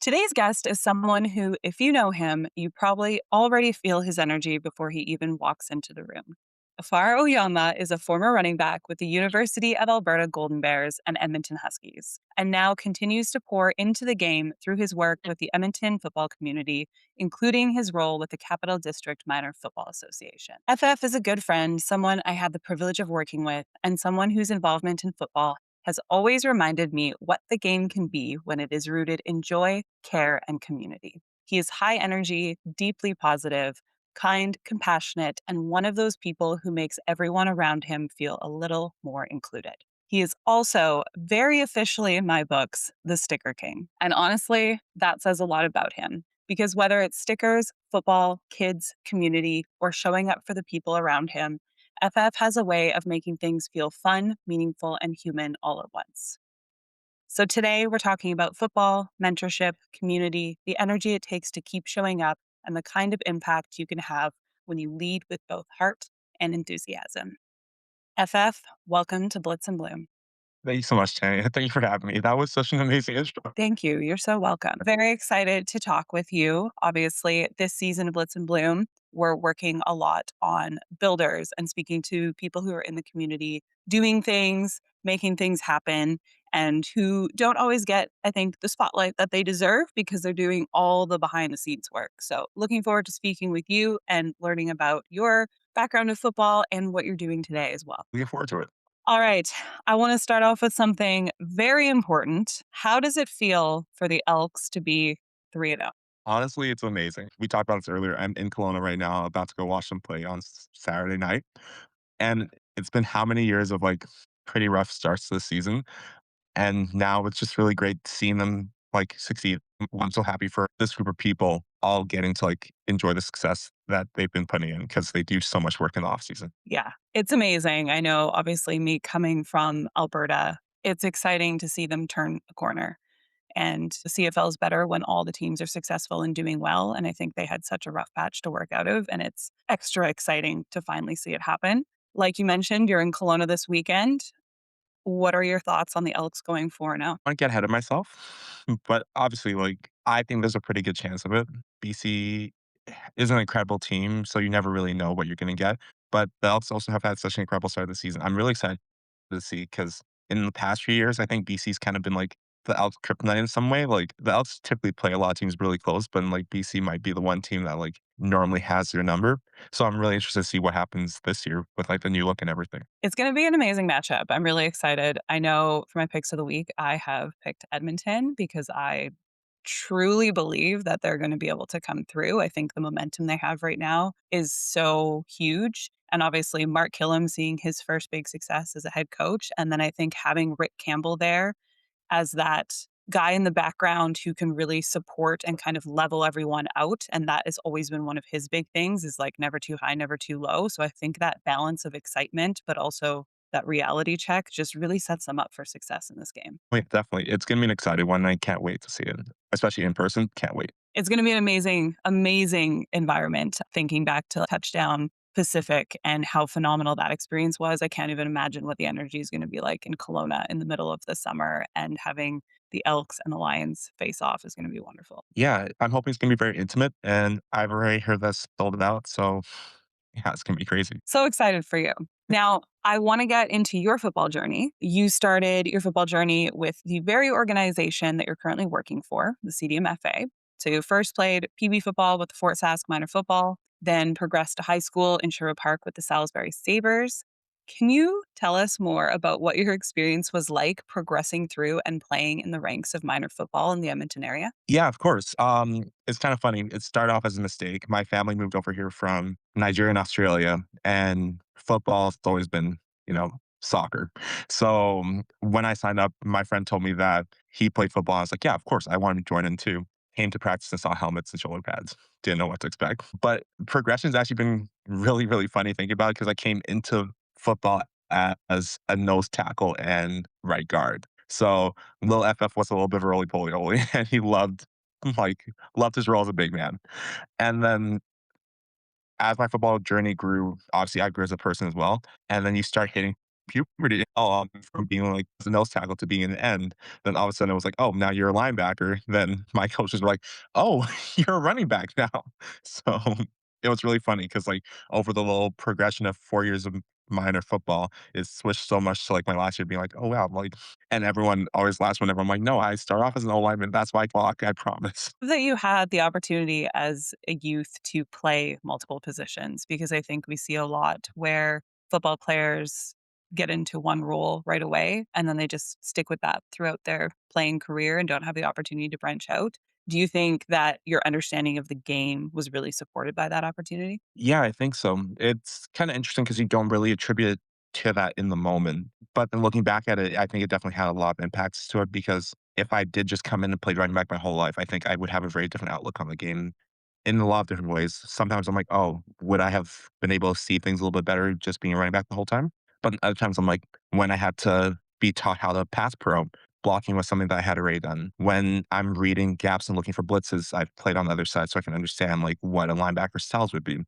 Today's guest is someone who, if you know him, you probably already feel his energy before he even walks into the room. Epharh Oyama is a former running back with the University of Alberta Golden Bears and Edmonton Huskies, and now continues to pour into the game through his work with the Edmonton football community, including his role with the Capital District Minor Football Association. FF is a good friend, someone I had the privilege of working with, and someone whose involvement in football has always reminded me what the game can be when it is rooted in joy, care, and community. He is high energy, deeply positive, kind, compassionate, and one of those people who makes everyone around him feel a little more included. He is also very officially in my books, the Sticker King. And honestly, that says a lot about him because whether it's stickers, football, kids, community, or showing up for the people around him, FF has a way of making things feel fun, meaningful, and human all at once. So today we're talking about football, mentorship, community, the energy it takes to keep showing up, and the kind of impact you can have when you lead with both heart and enthusiasm. FF, welcome to Blitz and Bloom. Thank you so much, Tanya. Thank you for having me. That was such an amazing intro. Thank you. You're so welcome. Very excited to talk with you. Obviously, this season of Blitz and Bloom, we're working a lot on builders and speaking to people who are in the community, doing things, making things happen, and who don't always get, I think, the spotlight that they deserve because they're doing all the behind the scenes work. So, looking forward to speaking with you and learning about your background of football and what you're doing today as well. Looking forward to it. All right. I want to start off with something very important. How does it feel for the Elks to be 3-0? Honestly, it's amazing. We talked about this earlier. I'm in Kelowna right now, about to go watch them play on Saturday night. And it's been how many years of like pretty rough starts to the season. And now it's just really great seeing them like succeed. I'm so happy for this group of people all getting to like enjoy the success that they've been putting in because they do so much work in the off season. Yeah, it's amazing. I know, obviously, me coming from Alberta, it's exciting to see them turn a corner. And the CFL is better when all the teams are successful and doing well. And I think they had such a rough patch to work out of. And it's extra exciting to finally see it happen. Like you mentioned, you're in Kelowna this weekend. What are your thoughts on the Elks going 4-0? I want to get ahead of myself, but obviously, like I think there's a pretty good chance of it. BC is an incredible team, so you never really know what you're going to get. But the Elks also have had such an incredible start of the season. I'm really excited to see because in the past few years, I think BC's kind of been like the Elks kryptonite in some way. Like the Elks typically play a lot of teams really close, but like BC might be the one team that like normally has their number. So I'm really interested to see what happens this year with like the new look and everything. It's going to be an amazing matchup. I'm really excited. I know for my picks of the week, I have picked Edmonton because I truly believe that they're going to be able to come through. I think the momentum they have right now is so huge. And obviously, Mark Killam seeing his first big success as a head coach. And then I think having Rick Campbell there as that guy in the background who can really support and kind of level everyone out. And that has always been one of his big things is like never too high, never too low. So I think that balance of excitement, but also that reality check just really sets them up for success in this game. Wait, definitely. It's gonna be an exciting one. And I can't wait to see it, especially in person. Can't wait. It's going to be an amazing, amazing environment. Thinking back to Touchdown Pacific and how phenomenal that experience was, I can't even imagine what the energy is going to be like in Kelowna in the middle of the summer. And having the Elks and the Lions face off is going to be wonderful. Yeah, I'm hoping it's gonna be very intimate, and I've already heard that's sold out. So yeah, it's gonna be crazy. So excited for you. Now, I want to get into your football journey. You started your football journey with the very organization that you're currently working for, the CDMFA. So you first played PB football with the Fort Sask Minor Football, then progressed to high school in Sherwood Park with the Salisbury Sabres. Can you tell us more about what your experience was like progressing through and playing in the ranks of minor football in the Edmonton area? Yeah, of course. It's kind of funny. It started off as a mistake. My family moved over here from Nigeria and Australia, and football's always been, you know, soccer. So when I signed up, my friend told me that he played football. I was like, yeah, of course, I want to join in too. Came to practice and saw helmets and shoulder pads. Didn't know what to expect. But progression's actually been really, really funny thinking about it because I came into football as a nose tackle and right guard. So Lil FF was a little bit of a roly poly oly, and he like loved his role as a big man. And then as my football journey grew, obviously I grew as a person as well. And then you start hitting puberty, from being like the nose tackle to being an end. Then all of a sudden it was like, oh, now you're a linebacker. Then my coaches were like, oh, you're a running back now. So it was really funny because like over the little progression of 4 years of minor football, it switched so much to like my last year being like, oh wow, like, and everyone always laughs whenever I'm like, no, I start off as an O lineman. That's why I block, I promise. That you had the opportunity as a youth to play multiple positions, because I think we see a lot where football players get into one role right away and then they just stick with that throughout their playing career and don't have the opportunity to branch out. Do you think that your understanding of the game was really supported by that opportunity? Yeah, I think so. It's kind of interesting because you don't really attribute it to that in the moment. But then looking back at it, I think it definitely had a lot of impacts to it because if I did just come in and play running back my whole life, I think I would have a very different outlook on the game in a lot of different ways. Sometimes I'm like, oh, would I have been able to see things a little bit better just being a running back the whole time? But other times I'm like, when I had to be taught how to pass pro, blocking was something that I had already done. When I'm reading gaps and looking for blitzes, I've played on the other side so I can understand like what a linebacker's styles would be.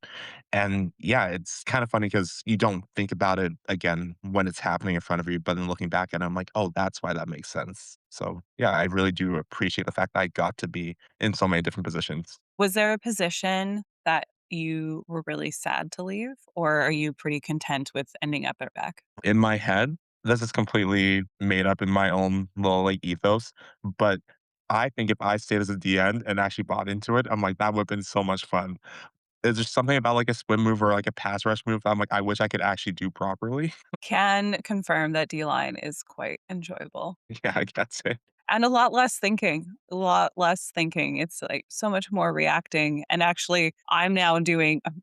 And yeah, it's kind of funny because you don't think about it again when it's happening in front of you, but then looking back at it, I'm like, oh, that's why that makes sense. So yeah, I really do appreciate the fact that I got to be in so many different positions. Was there a position that you were really sad to leave, or are you pretty content with ending up at back? In my head, this is completely made up in my own little like ethos, but I think if I stayed as a DN and actually bought into it, I'm like, that would have been so much fun. There's just something about like a swim move or like a pass rush move that I'm like, I wish I could actually do properly. Can confirm that D line is quite enjoyable. Yeah, I guess it. And a lot less thinking, a lot less thinking. It's, like, so much more reacting, and actually, I'm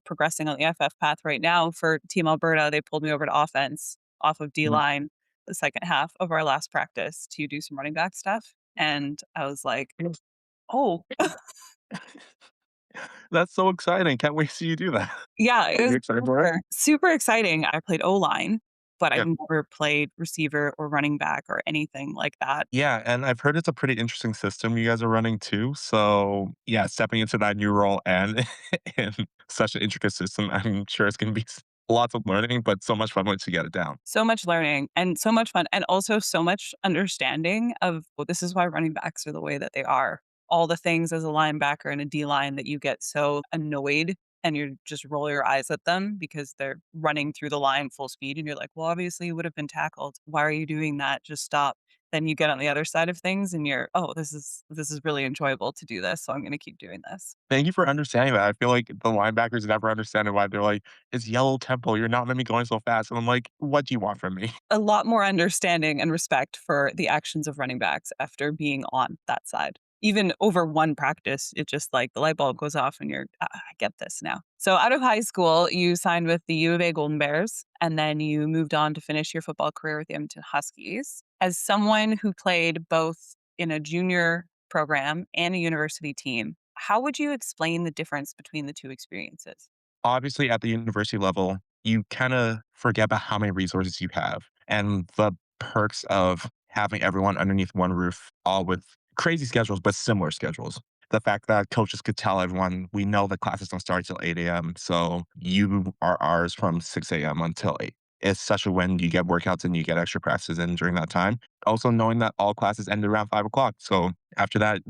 progressing on the FF path right now for Team Alberta. They pulled me over to offense off of Mhm. D-line the second half of our last practice to do some running back stuff, and I was like, "Oh." That's so exciting. Can't wait to see you do that. Yeah, it Are was you excited for it? super, super exciting. I played O-line, but I've Yeah. never played receiver or running back or anything like that. Yeah, and I've heard it's a pretty interesting system you guys are running too. So yeah, stepping into that new role and in such an intricate system, I'm sure it's gonna be lots of learning, but so much fun once you get it down. So much learning and so much fun, and also so much understanding of, well, this is why running backs are the way that they are. All the things as a linebacker and a D line that you get so annoyed and you just roll your eyes at them because they're running through the line full speed. And you're like, well, obviously you would have been tackled. Why are you doing that? Just stop. Then you get on the other side of things and you're, oh, this is really enjoyable to do this. So I'm going to keep doing this. Thank you for understanding that. I feel like the linebackers never understand why they're like, it's yellow tempo. You're not letting me going so fast. And I'm like, what do you want from me? A lot more understanding and respect for the actions of running backs after being on that side. Even over one practice, it just like the light bulb goes off and you're, I get this now. So out of high school, you signed with the U of A Golden Bears and then you moved on to finish your football career with the Edmonton Huskies. As someone who played both in a junior program and a university team, how would you explain the difference between the two experiences? Obviously, at the university level, you kind of forget about how many resources you have and the perks of having everyone underneath one roof, all with crazy schedules, but similar schedules. The fact that coaches could tell everyone, we know the classes don't start till 8 a.m. So you are ours from 6 a.m. until 8. It's such a win. You get workouts and you get extra practices in during that time. Also, knowing that all classes end around 5 o'clock. So after that,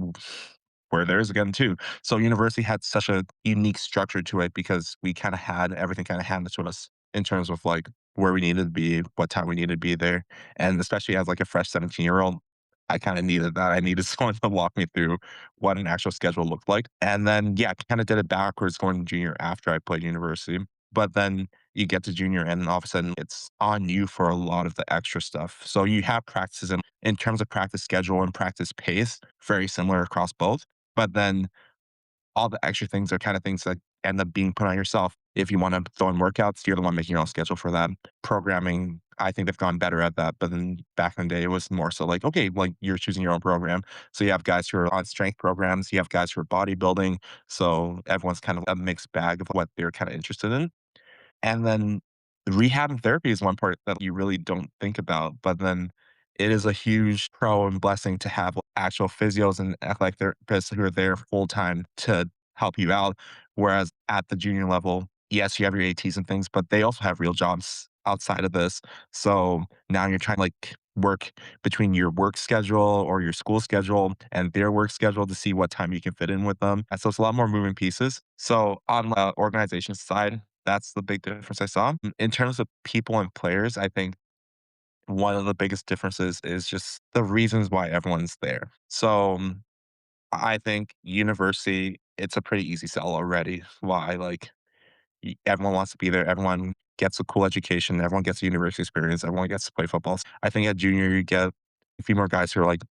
we're theirs again too. So university had such a unique structure to it because we kind of had everything kind of handed to us in terms of like where we needed to be, what time we needed to be there. And especially as like a fresh 17-year-old, I kind of needed that. I needed someone to walk me through what an actual schedule looked like. And then, yeah, kind of did it backwards going to junior after I played university. But then you get to junior and all of a sudden it's on you for a lot of the extra stuff. So you have practices in terms of practice schedule and practice pace, very similar across both. But then all the extra things are kind of things that end up being put on yourself. If you want to throw in workouts, you're the one making your own schedule for that. Programming, I think they've gone better at that. But then back in the day, it was more so like, okay, like you're choosing your own program. So you have guys who are on strength programs, you have guys who are bodybuilding. So everyone's kind of a mixed bag of what they're kind of interested in. And then rehab and therapy is one part that you really don't think about, but then it is a huge pro and blessing to have actual physios and athletic therapists who are there full time to help you out. Whereas at the junior level, yes, you have your ATs and things, but they also have real jobs outside of this. So now you're trying to like work between your work schedule or your school schedule and their work schedule to see what time you can fit in with them. And so it's a lot more moving pieces. So on the organization side, that's the big difference I saw. In terms of people and players, I think one of the biggest differences is just the reasons why everyone's there. So I think university, it's a pretty easy sell already. Why like everyone wants to be there. Everyone gets a cool education. Everyone gets a university experience. Everyone gets to play football. I think at junior, you get a few more guys who are like,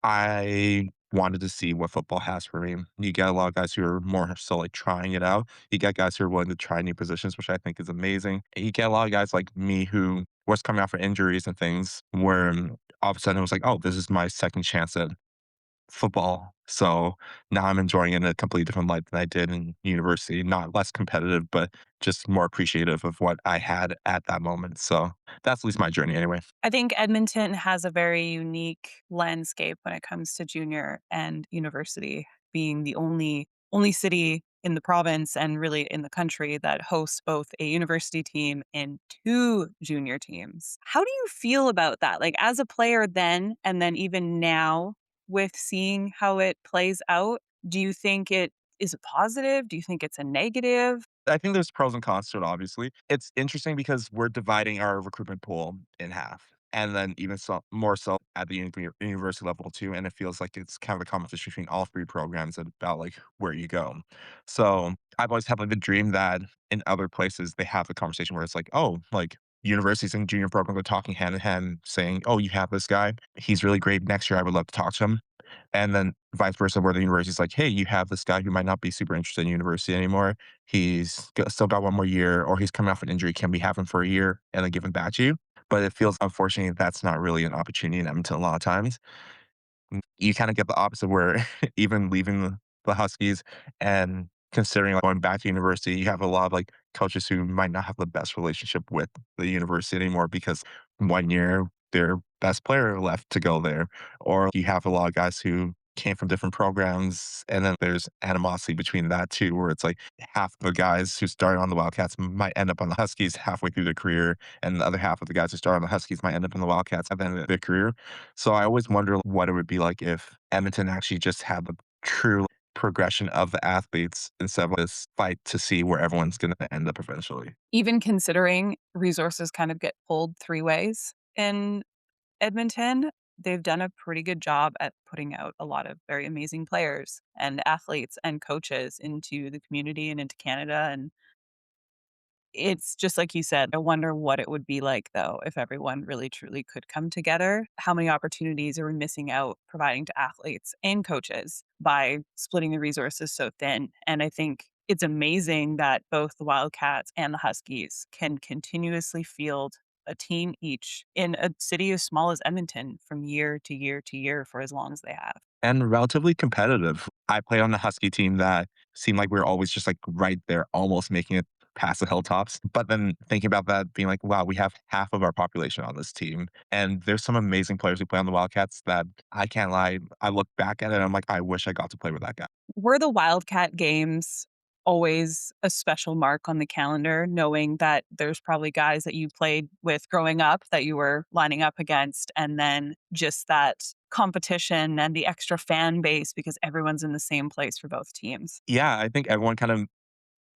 I wanted to see what football has for me. You get a lot of guys who are more so like trying it out. You get guys who are willing to try new positions, which I think is amazing. And you get a lot of guys like me who was coming out for injuries and things where all of a sudden it was like, oh, this is my second chance at football. So now I'm enjoying it in a completely different light than I did in university. Not less competitive, but just more appreciative of what I had at that moment. So that's at least my journey anyway. I think Edmonton has a very unique landscape when it comes to junior and university, being the only city in the province and really in the country that hosts both a university team and two junior teams. How do you feel about that? Like as a player then and then even now with seeing how it plays out, do you think it is a positive? Do you think it's a negative? I think there's pros and cons to it, obviously. It's interesting because we're dividing our recruitment pool in half. And then even so, more so at the university level too. And it feels like it's kind of a competition between all three programs about like where you go. So I've always had like the dream that in other places they have the conversation where it's like, oh, like universities and junior programs are talking hand in hand, saying, oh, you have this guy. He's really great. Next year, I would love to talk to him. And then vice versa, where the university's like, hey, you have this guy who might not be super interested in university anymore. Still got one more year, or he's coming off an injury. Can we have him for a year and then give him back to you? But it feels unfortunately that's not really an opportunity in Edmonton a lot of times. You kind of get the opposite where even leaving the Huskies and considering like, going back to university, you have a lot of like coaches who might not have the best relationship with the university anymore because one year their best player left to go there. Or you have a lot of guys who came from different programs. And then there's animosity between that too, where it's like half the guys who started on the Wildcats might end up on the Huskies halfway through their career. And the other half of the guys who started on the Huskies might end up in the Wildcats at the end of their career. So I always wonder what it would be like if Edmonton actually just had the true progression of the athletes instead of this fight to see where everyone's going to end up eventually. Even considering resources kind of get pulled 3 ways in Edmonton, they've done a pretty good job at putting out a lot of very amazing players and athletes and coaches into the community and into Canada, and it's just like you said, I wonder what it would be like, though, if everyone really truly could come together. How many opportunities are we missing out providing to athletes and coaches by splitting the resources so thin? And I think it's amazing that both the Wildcats and the Huskies can continuously field a team each in a city as small as Edmonton from year to year to year for as long as they have. And relatively competitive. I played on a Husky team that seemed like we were always just like right there, almost making it past the hilltops. But then thinking about that, being like, wow, we have half of our population on this team. And there's some amazing players who play on the Wildcats that I can't lie. I look back at it and I'm like, I wish I got to play with that guy. Were the Wildcat games always a special mark on the calendar, knowing that there's probably guys that you played with growing up that you were lining up against, and then just that competition and the extra fan base because everyone's in the same place for both teams? Yeah, I think everyone kind of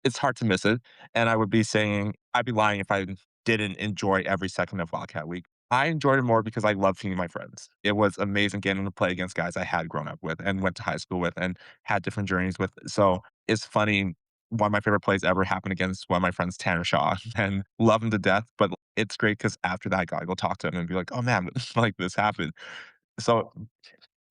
it's hard to miss it, and I would be saying I'd be lying if I didn't enjoy every second of Wildcat Week. I enjoyed it more because I love seeing my friends. It was amazing getting to play against guys I had grown up with and went to high school with and had different journeys with. So it's funny. One of my favorite plays ever happened against one of my friends, Tanner Shaw, and love him to death. But it's great because after that, I got to go talk to him and be like, "Oh man, like this happened." So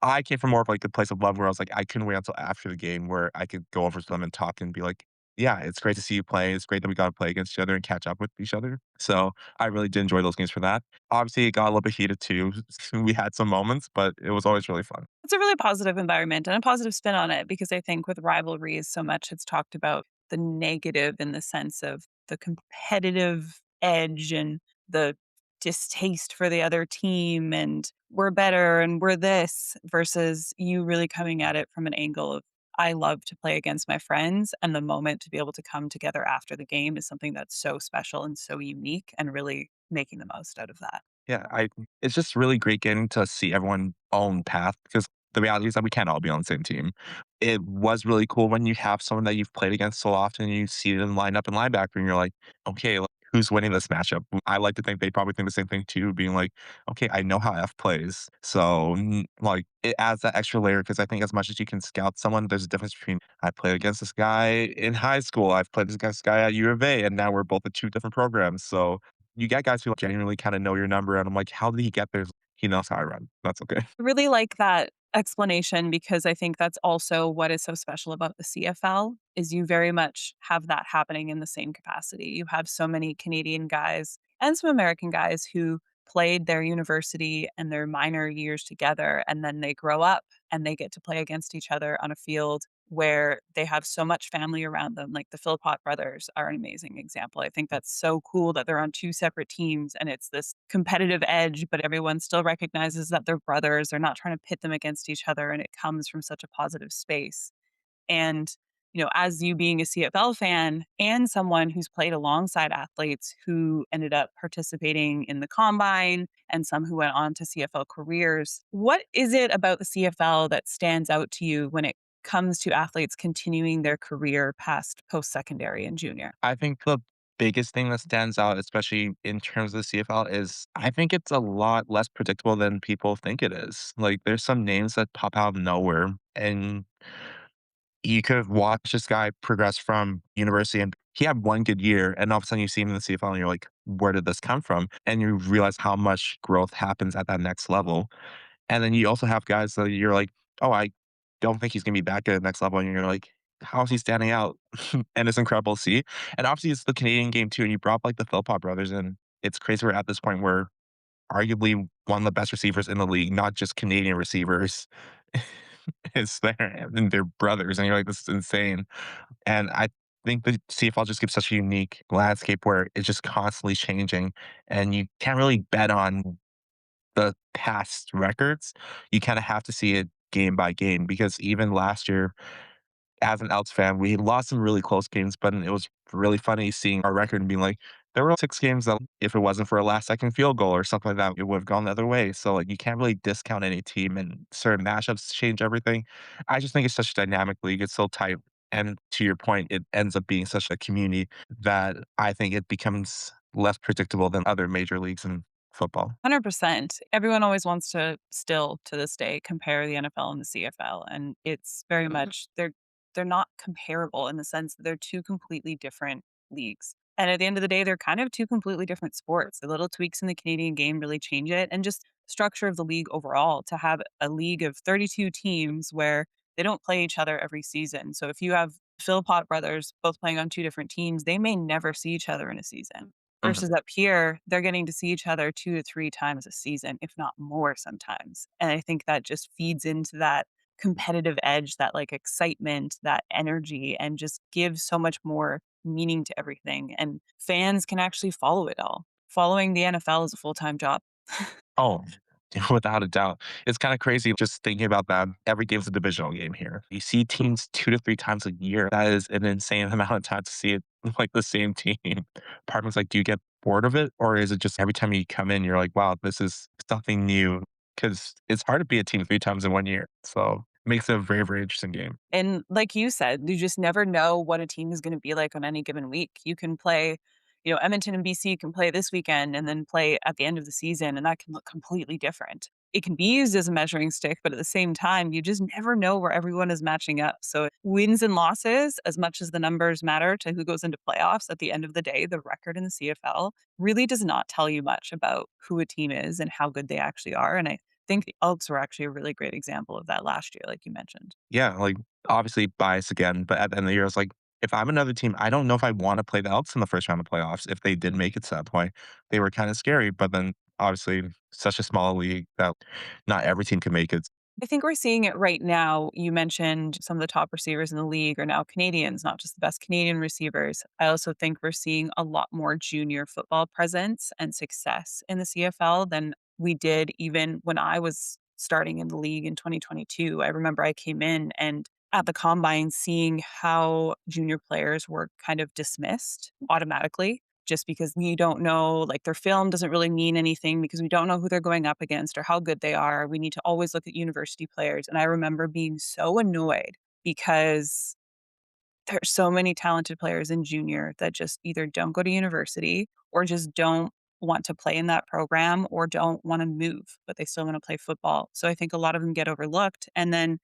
I came from more of like a place of love where I was like, I couldn't wait until after the game where I could go over to them and talk and be like, yeah, it's great to see you play. It's great that we got to play against each other and catch up with each other. So I really did enjoy those games for that. Obviously, it got a little bit heated too. We had some moments, but it was always really fun. It's a really positive environment and a positive spin on it because I think with rivalries, so much it's talked about the negative in the sense of the competitive edge and the distaste for the other team and we're better and we're this versus you really coming at it from an angle of I love to play against my friends, and the moment to be able to come together after the game is something that's so special and so unique and really making the most out of that. Yeah, I it's just really great getting to see everyone own path because the reality is that we can't all be on the same team. It was really cool when you have someone that you've played against so often and you see them line up in linebacker and you're like, okay, like, who's winning this matchup? I like to think they probably think the same thing too, being like, okay, I know how F plays. So, like, it adds that extra layer because I think as much as you can scout someone, there's a difference between I played against this guy in high school, I've played against this guy at U of A, and now we're both at two different programs. So, you get guys who genuinely kinda know your number, and I'm like, "How did he get there?" He knows how I run. That's okay. Really like that explanation because I think that's also what is so special about the CFL is you very much have that happening in the same capacity. You have so many Canadian guys and some American guys who played their university and their minor years together and then they grow up and they get to play against each other on a field where they have so much family around them. Like the Philpott brothers are an amazing example. I think that's so cool that they're on two separate teams and it's this competitive edge, but everyone still recognizes that they're brothers. They're not trying to pit them against each other. And it comes from such a positive space. And, as you being a CFL fan and someone who's played alongside athletes who ended up participating in the combine and some who went on to CFL careers, what is it about the CFL that stands out to you when it comes to athletes continuing their career past post secondary and junior? I think the biggest thing that stands out, especially in terms of the CFL, is I think it's a lot less predictable than people think it is. Like, there's some names that pop out of nowhere, and you could watch this guy progress from university, and he had one good year, and all of a sudden you see him in the CFL, and you're like, "Where did this come from?" And you realize how much growth happens at that next level. And then you also have guys that you're like, "Oh, I don't think he's gonna be that good at next level," and you're like, "How is he standing out?" And it's incredible to see. And obviously, it's the Canadian game too, and you brought up, like, the Philpott brothers, and it's crazy we're at this point where arguably one of the best receivers in the league, not just Canadian receivers, is there, and they're brothers, and you're like, "This is insane." And I think the CFL just gives such a unique landscape where it's just constantly changing, and you can't really bet on the past records, you kinda have to see it game by game because even last year, as an Elks fan, we lost some really close games, but it was really funny seeing our record and being like, there were 6 games that if it wasn't for a last-second field goal or something like that, it would've gone the other way. So, like, you can't really discount any team, and certain matchups change everything. I just think it's such a dynamic league. It's so tight, and to your point, it ends up being such a community that I think it becomes less predictable than other major leagues in football. 100%. Everyone always wants to still to this day compare the NFL and the CFL and it's very much they're not comparable in the sense that they're two completely different leagues. And at the end of the day they're kind of two completely different sports. The little tweaks in the Canadian game really change it and just structure of the league overall to have a league of 32 teams where they don't play each other every season. So if you have Philpott brothers both playing on two different teams, they may never see each other in a season. Mhm. Versus up here, they're getting to see each other 2 to 3 times a season, if not more sometimes. And I think that just feeds into that competitive edge, that, like, excitement, that energy, and just gives so much more meaning to everything, and fans can actually follow it all. Following the NFL is a full-time job. Oh, without a doubt. It's kinda crazy just thinking about that. Every game's a divisional game here. You see teams 2 to 3 times a year. That is an insane amount of time to see it, like, the same team. Part of me's like, do you get bored of it? Or is it just every time you come in, you're like, "Wow, this is something new," because it's hard to be a team 3 times in 1 year. So, makes it a very, very interesting game. And like you said, you just never know what a team is gonna be like on any given week. You can play, Edmonton and BC can play this weekend and then play at the end of the season, and that can look completely different. It can be used as a measuring stick, but at the same time, you just never know where everyone is matching up. So wins and losses, as much as the numbers matter to who goes into playoffs, at the end of the day, the record in the CFL really does not tell you much about who a team is and how good they actually are. And I think the Elks were actually a really great example of that last year, like you mentioned. Yeah, like, obviously biased again, but at the end of the year, it's like, if I'm another team, I don't know if I wanna play the Elks in the first round of playoffs if they did make it to that point. They were kinda scary, but then obviously such a small league that not every team can make it. I think we're seeing it right now. You mentioned some of the top receivers in the league are now Canadians, not just the best Canadian receivers. I also think we're seeing a lot more junior football presence and success in the CFL than we did even when I was starting in the league in 2022. I remember I came in and at the combine seeing how junior players were kind of dismissed automatically just because we don't know, like their film doesn't really mean anything because we don't know who they're going up against or how good they are. We need to always look at university players. And I remember being so annoyed because there's so many talented players in junior that just either don't go to university or just don't want to play in that program or don't want to move, but they still want to play football. So I think a lot of them get overlooked. And then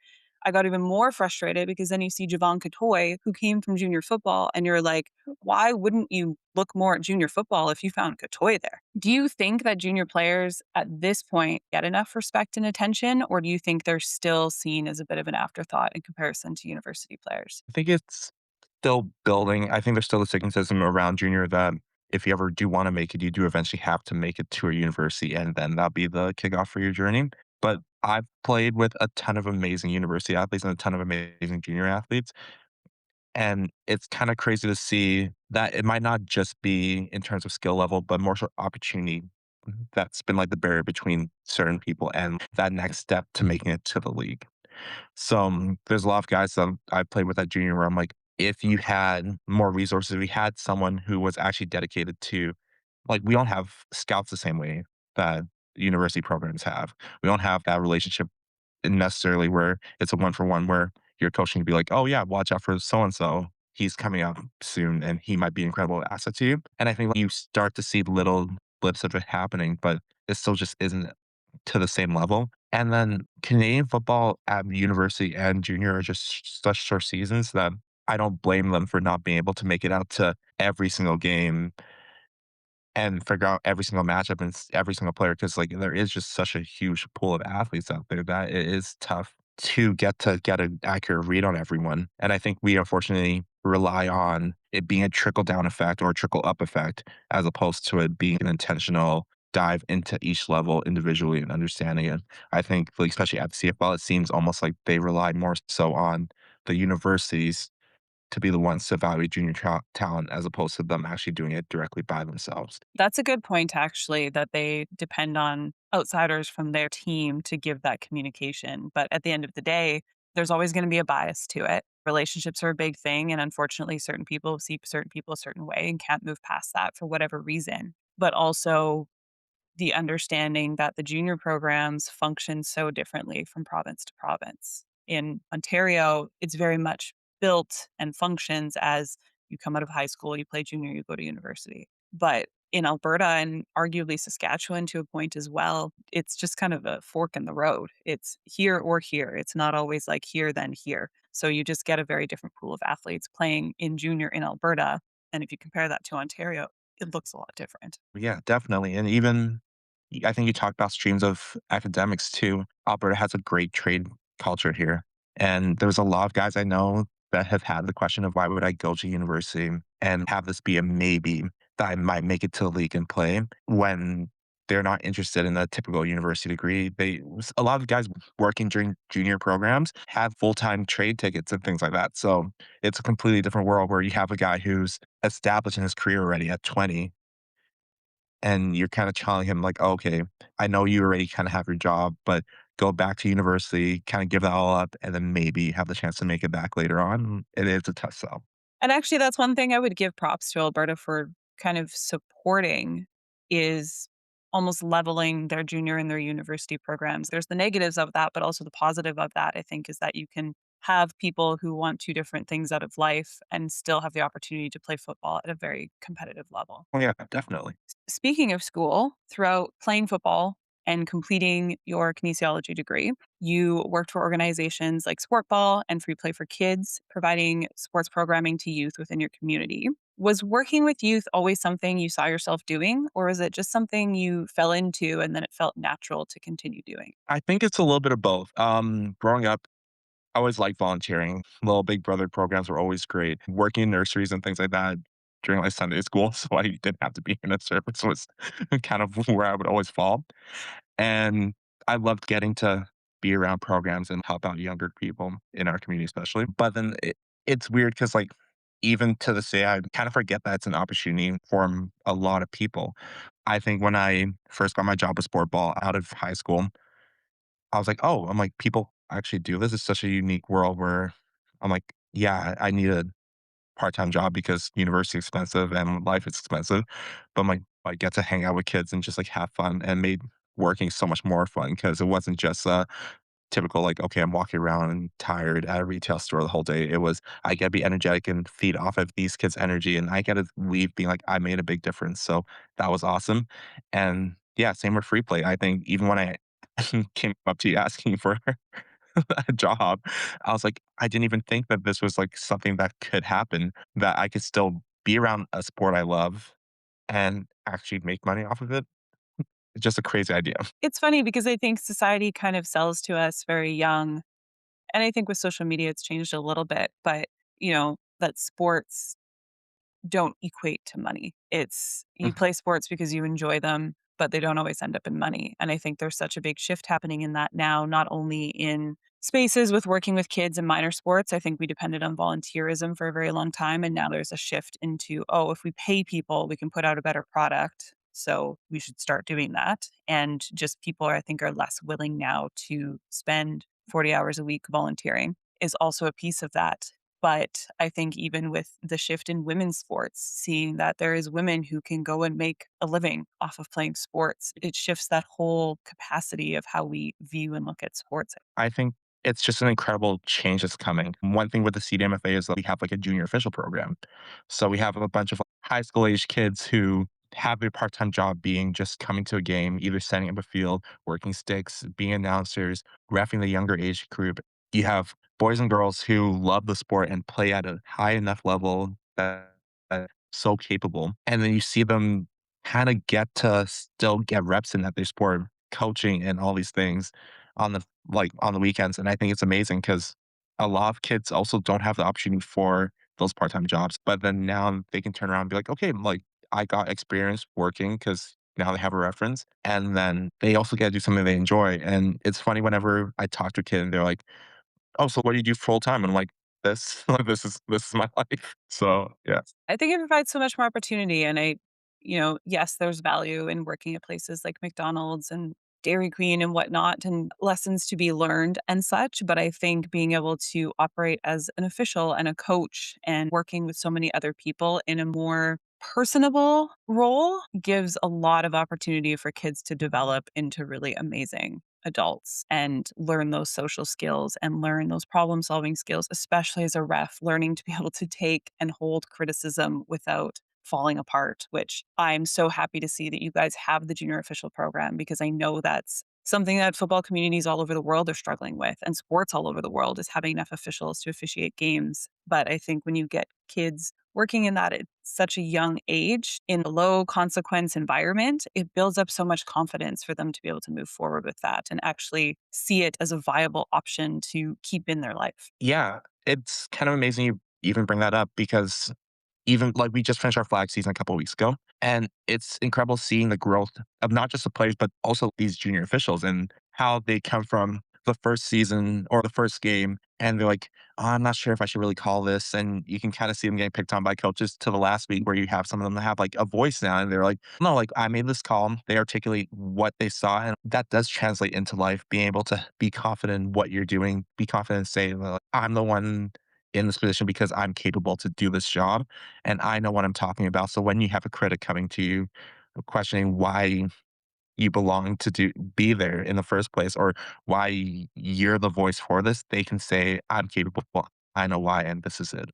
I got even more frustrated because then you see Javon Katoy, who came from junior football, and you're like, why wouldn't you look more at junior football if you found Katoy there? Do you think that junior players at this point get enough respect and attention, or do you think they're still seen as a bit of an afterthought in comparison to university players? I think it's still building. I think there's still a stigmatism around junior that if you ever do want to make it, you do eventually have to make it to a university, and then that'll be the kickoff for your journey. But I've played with a ton of amazing university athletes and a ton of amazing junior athletes. And it's kind of crazy to see that it might not just be in terms of skill level, but more so opportunity that's been like the barrier between certain people and that next step to making it to the league. So there's a lot of guys that I played with at junior where I'm like, if you had more resources, if we had someone who was actually dedicated to, like, we don't have scouts the same way that university programs have. We don't have that relationship necessarily where it's a one for one where your coach can be like, oh yeah, watch out for so and so. He's coming up soon and he might be an incredible asset to you. And I think you start to see little blips of it happening, but it still just isn't to the same level. And then Canadian football at university and junior are just such short seasons that I don't blame them for not being able to make it out to every single game and figure out every single matchup and every single player because like there is just such a huge pool of athletes out there that it is tough to get an accurate read on everyone. And I think we unfortunately rely on it being a trickle down effect or a trickle up effect as opposed to it being an intentional dive into each level individually and understanding it. I think like especially at the CFL, it seems almost like they rely more so on the universities to be the ones to evaluate junior talent as opposed to them actually doing it directly by themselves. That's a good point, actually, that they depend on outsiders from their team to give that communication. But at the end of the day, there's always going to be a bias to it. Relationships are a big thing. And unfortunately, certain people see certain people a certain way and can't move past that for whatever reason. But also, the understanding that the junior programs function so differently from province to province. In Ontario, it's very much built and functions as you come out of high school, you play junior, you go to university. But in Alberta and arguably Saskatchewan to a point as well, it's just kind of a fork in the road. It's here or here. It's not always like here, then here. So you just get a very different pool of athletes playing in junior in Alberta. And if you compare that to Ontario, it looks a lot different. Yeah, definitely. And even I think you talked about streams of academics too. Alberta has a great trade culture here. And there's a lot of guys I know that have had the question of why would I go to university and have this be a maybe that I might make it to the league and play when they're not interested in a typical university degree. A lot of guys working during junior programs have full-time trade tickets and things like that. So it's a completely different world where you have a guy who's established in his career already at 20 and you're kinda telling him like, "Oh, okay, I know you already kinda have your job, but go back to university, kinda give that all up, and then maybe have the chance to make it back later on." It is a tough sell. And actually, that's one thing I would give props to Alberta for kind of supporting is almost leveling their junior and their university programs. There's the negatives of that, but also the positive of that, I think, is that you can have people who want 2 different things out of life and still have the opportunity to play football at a very competitive level. Oh, yeah, definitely. Speaking of school, throughout playing football and completing your kinesiology degree, you worked for organizations like Sport Ball and Free Play for Kids, providing sports programming to youth within your community. Was working with youth always something you saw yourself doing, or is it just something you fell into and then it felt natural to continue doing? I think it's a little bit of both. Growing up, I always liked volunteering. Little Big Brother programs were always great. Working in nurseries and things like that during, like, Sunday school, so I didn't have to be in a service was kind of where I would always fall. And I loved getting to be around programs and help out younger people in our community, especially. But then it's weird because, like, even to this day, I kind of forget that it's an opportunity for a lot of people. I think when I first got my job with sport ball out of high school, I was like, oh, I'm like, people actually do this. It's such a unique world where I'm like, yeah, I need a part-time job because university is expensive and life is expensive. But I'm like, I get to hang out with kids and just like have fun and made working so much more fun because it wasn't just typical like, okay, I'm walking around and tired at a retail store the whole day. It was I get to be energetic and feed off of these kids' energy and I get to leave being like, I made a big difference. So that was awesome. And yeah, same with free play. I think even when I came up to you asking for a job, I was like, I didn't even think that this was like something that could happen, that I could still be around a sport I love and actually make money off of it. It's just a crazy idea. It's funny because I think society kind of sells to us very young, and I think with social media it's changed a little bit, but, that sports don't equate to money. It's you play sports because you enjoy them, but they don't always end up in money. And I think there's such a big shift happening in that now, not only in spaces with working with kids and minor sports. I think we depended on volunteerism for a very long time. And now there's a shift into, oh, if we pay people, we can put out a better product. So we should start doing that. And just people, I think, are less willing now to spend 40 hours a week volunteering is also a piece of that. But I think even with the shift in women's sports, seeing that there is women who can go and make a living off of playing sports, it shifts that whole capacity of how we view and look at sports. I think it's just an incredible change that's coming. One thing with the CDMFA is that we have like a junior official program. So we have a bunch of high school age kids who have their part-time job being just coming to a game, either setting up a field, working sticks, being announcers, reffing the younger age group. You have boys and girls who love the sport and play at a high enough level that so capable. And then you see them kind of get to still get reps in at their sport, coaching and all these things on the weekends, and I think it's amazing because a lot of kids also don't have the opportunity for those part-time jobs, but then now they can turn around and be like, "Okay, like, I got experience working because now they have a reference, and then they also get to do something they enjoy," and it's funny whenever I talk to a kid and they're like, "Oh, so what do you do full time?" And I'm like, "This, like, this is my life." So, yeah. I think it provides so much more opportunity. And yes, there's value in working at places like McDonald's and Dairy Queen and whatnot, and lessons to be learned and such. But I think being able to operate as an official and a coach and working with so many other people in a more personable role gives a lot of opportunity for kids to develop into really amazing adults and learn those social skills and learn those problem solving skills, especially as a ref, learning to be able to take and hold criticism without falling apart, which I'm so happy to see that you guys have the junior official program because I know that's something that football communities all over the world are struggling with and sports all over the world is having enough officials to officiate games. But I think when you get kids working in that at such a young age in a low consequence environment, it builds up so much confidence for them to be able to move forward with that and actually see it as a viable option to keep in their life. Yeah, it's kind of amazing you even bring that up because even like we just finished our flag season a couple of weeks ago, and it's incredible seeing the growth of not just the players, but also these junior officials and how they come from the first season or the first game, and they're like, "Oh, I'm not sure if I should really call this." And you can kind of see them getting picked on by coaches to the last week where you have some of them that have like a voice now, and they're like, "No, like I made this call." They articulate what they saw, and that does translate into life. Being able to be confident in what you're doing, be confident in saying, like, "I'm the one." In this position because I'm capable to do this job and I know what I'm talking about. So when you have a critic coming to you questioning why you belong to be there in the first place or why you're the voice for this, they can say, I'm capable. I know why, and this is it.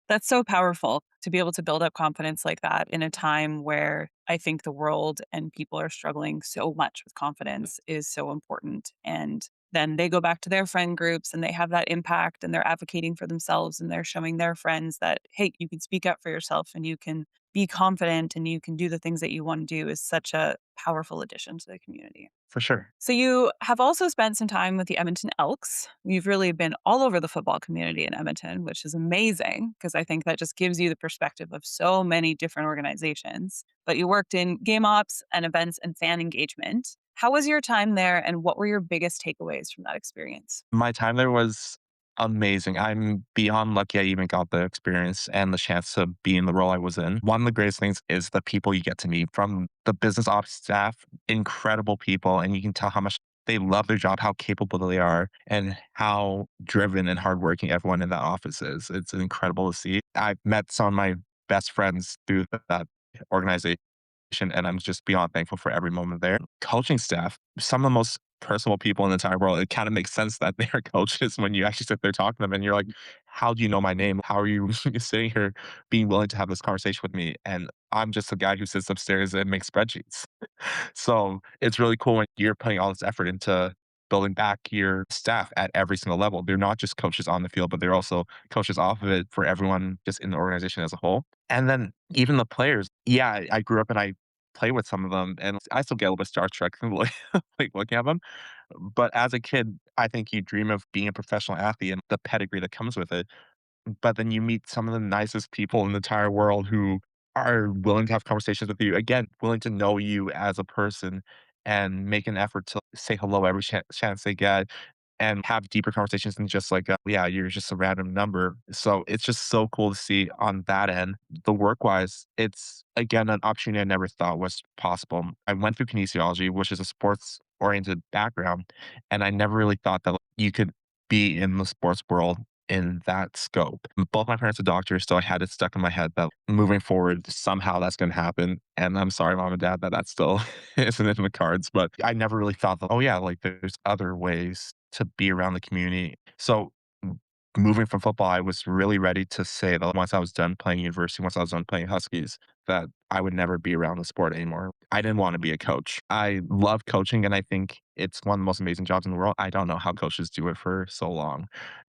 That's so powerful to be able to build up confidence like that in a time where I think the world and people are struggling so much with confidence is so important. And then they go back to their friend groups and they have that impact and they're advocating for themselves and they're showing their friends that, hey, you can speak up for yourself and you can be confident and you can do the things that you want to do is such a powerful addition to the community. For sure. So you have also spent some time with the Edmonton Elks. You've really been all over the football community in Edmonton, which is amazing because I think that just gives you the perspective of so many different organizations. But you worked in game ops and events and fan engagement. How was your time there and what were your biggest takeaways from that experience? My time there was amazing. I'm beyond lucky I even got the experience and the chance to be in the role I was in. One of the greatest things is the people you get to meet from the business ops staff, incredible people, and you can tell how much they love their job, how capable they are, and how driven and hardworking everyone in that office is. It's incredible to see. I've met some of my best friends through that organization, and I'm just beyond thankful for every moment there. Coaching staff, some of the most personable people in the entire world. It kind of makes sense that they are coaches when you actually sit there talking to them and you're like, how do you know my name? How are you sitting here being willing to have this conversation with me? And I'm just a guy who sits upstairs and makes spreadsheets. So it's really cool when you're putting all this effort into building back your staff at every single level. They're not just coaches on the field, but they're also coaches off of it for everyone just in the organization as a whole. And then even the players. Yeah, I grew up and I play with some of them, and I still get a little bit starstruck like looking at them. But as a kid, I think you dream of being a professional athlete and the pedigree that comes with it. But then you meet some of the nicest people in the entire world who are willing to have conversations with you. Again, willing to know you as a person and make an effort to say hello every chance they get and have deeper conversations than just like, yeah, you're just a random number. So it's just so cool to see on that end. The work wise, it's again an opportunity I never thought was possible. I went through kinesiology, which is a sports oriented background, and I never really thought that you could be in the sports world in that scope. Both my parents are doctors, so I had it stuck in my head that moving forward, somehow that's going to happen. And I'm sorry, mom and dad, that that still isn't in the cards. But I never really thought that, oh, yeah, like there's other ways to be around the community. So moving from football, I was really ready to say that once I was done playing university, once I was done playing Huskies, that I would never be around the sport anymore. I didn't want to be a coach. I love coaching, and I think it's one of the most amazing jobs in the world. I don't know how coaches do it for so long.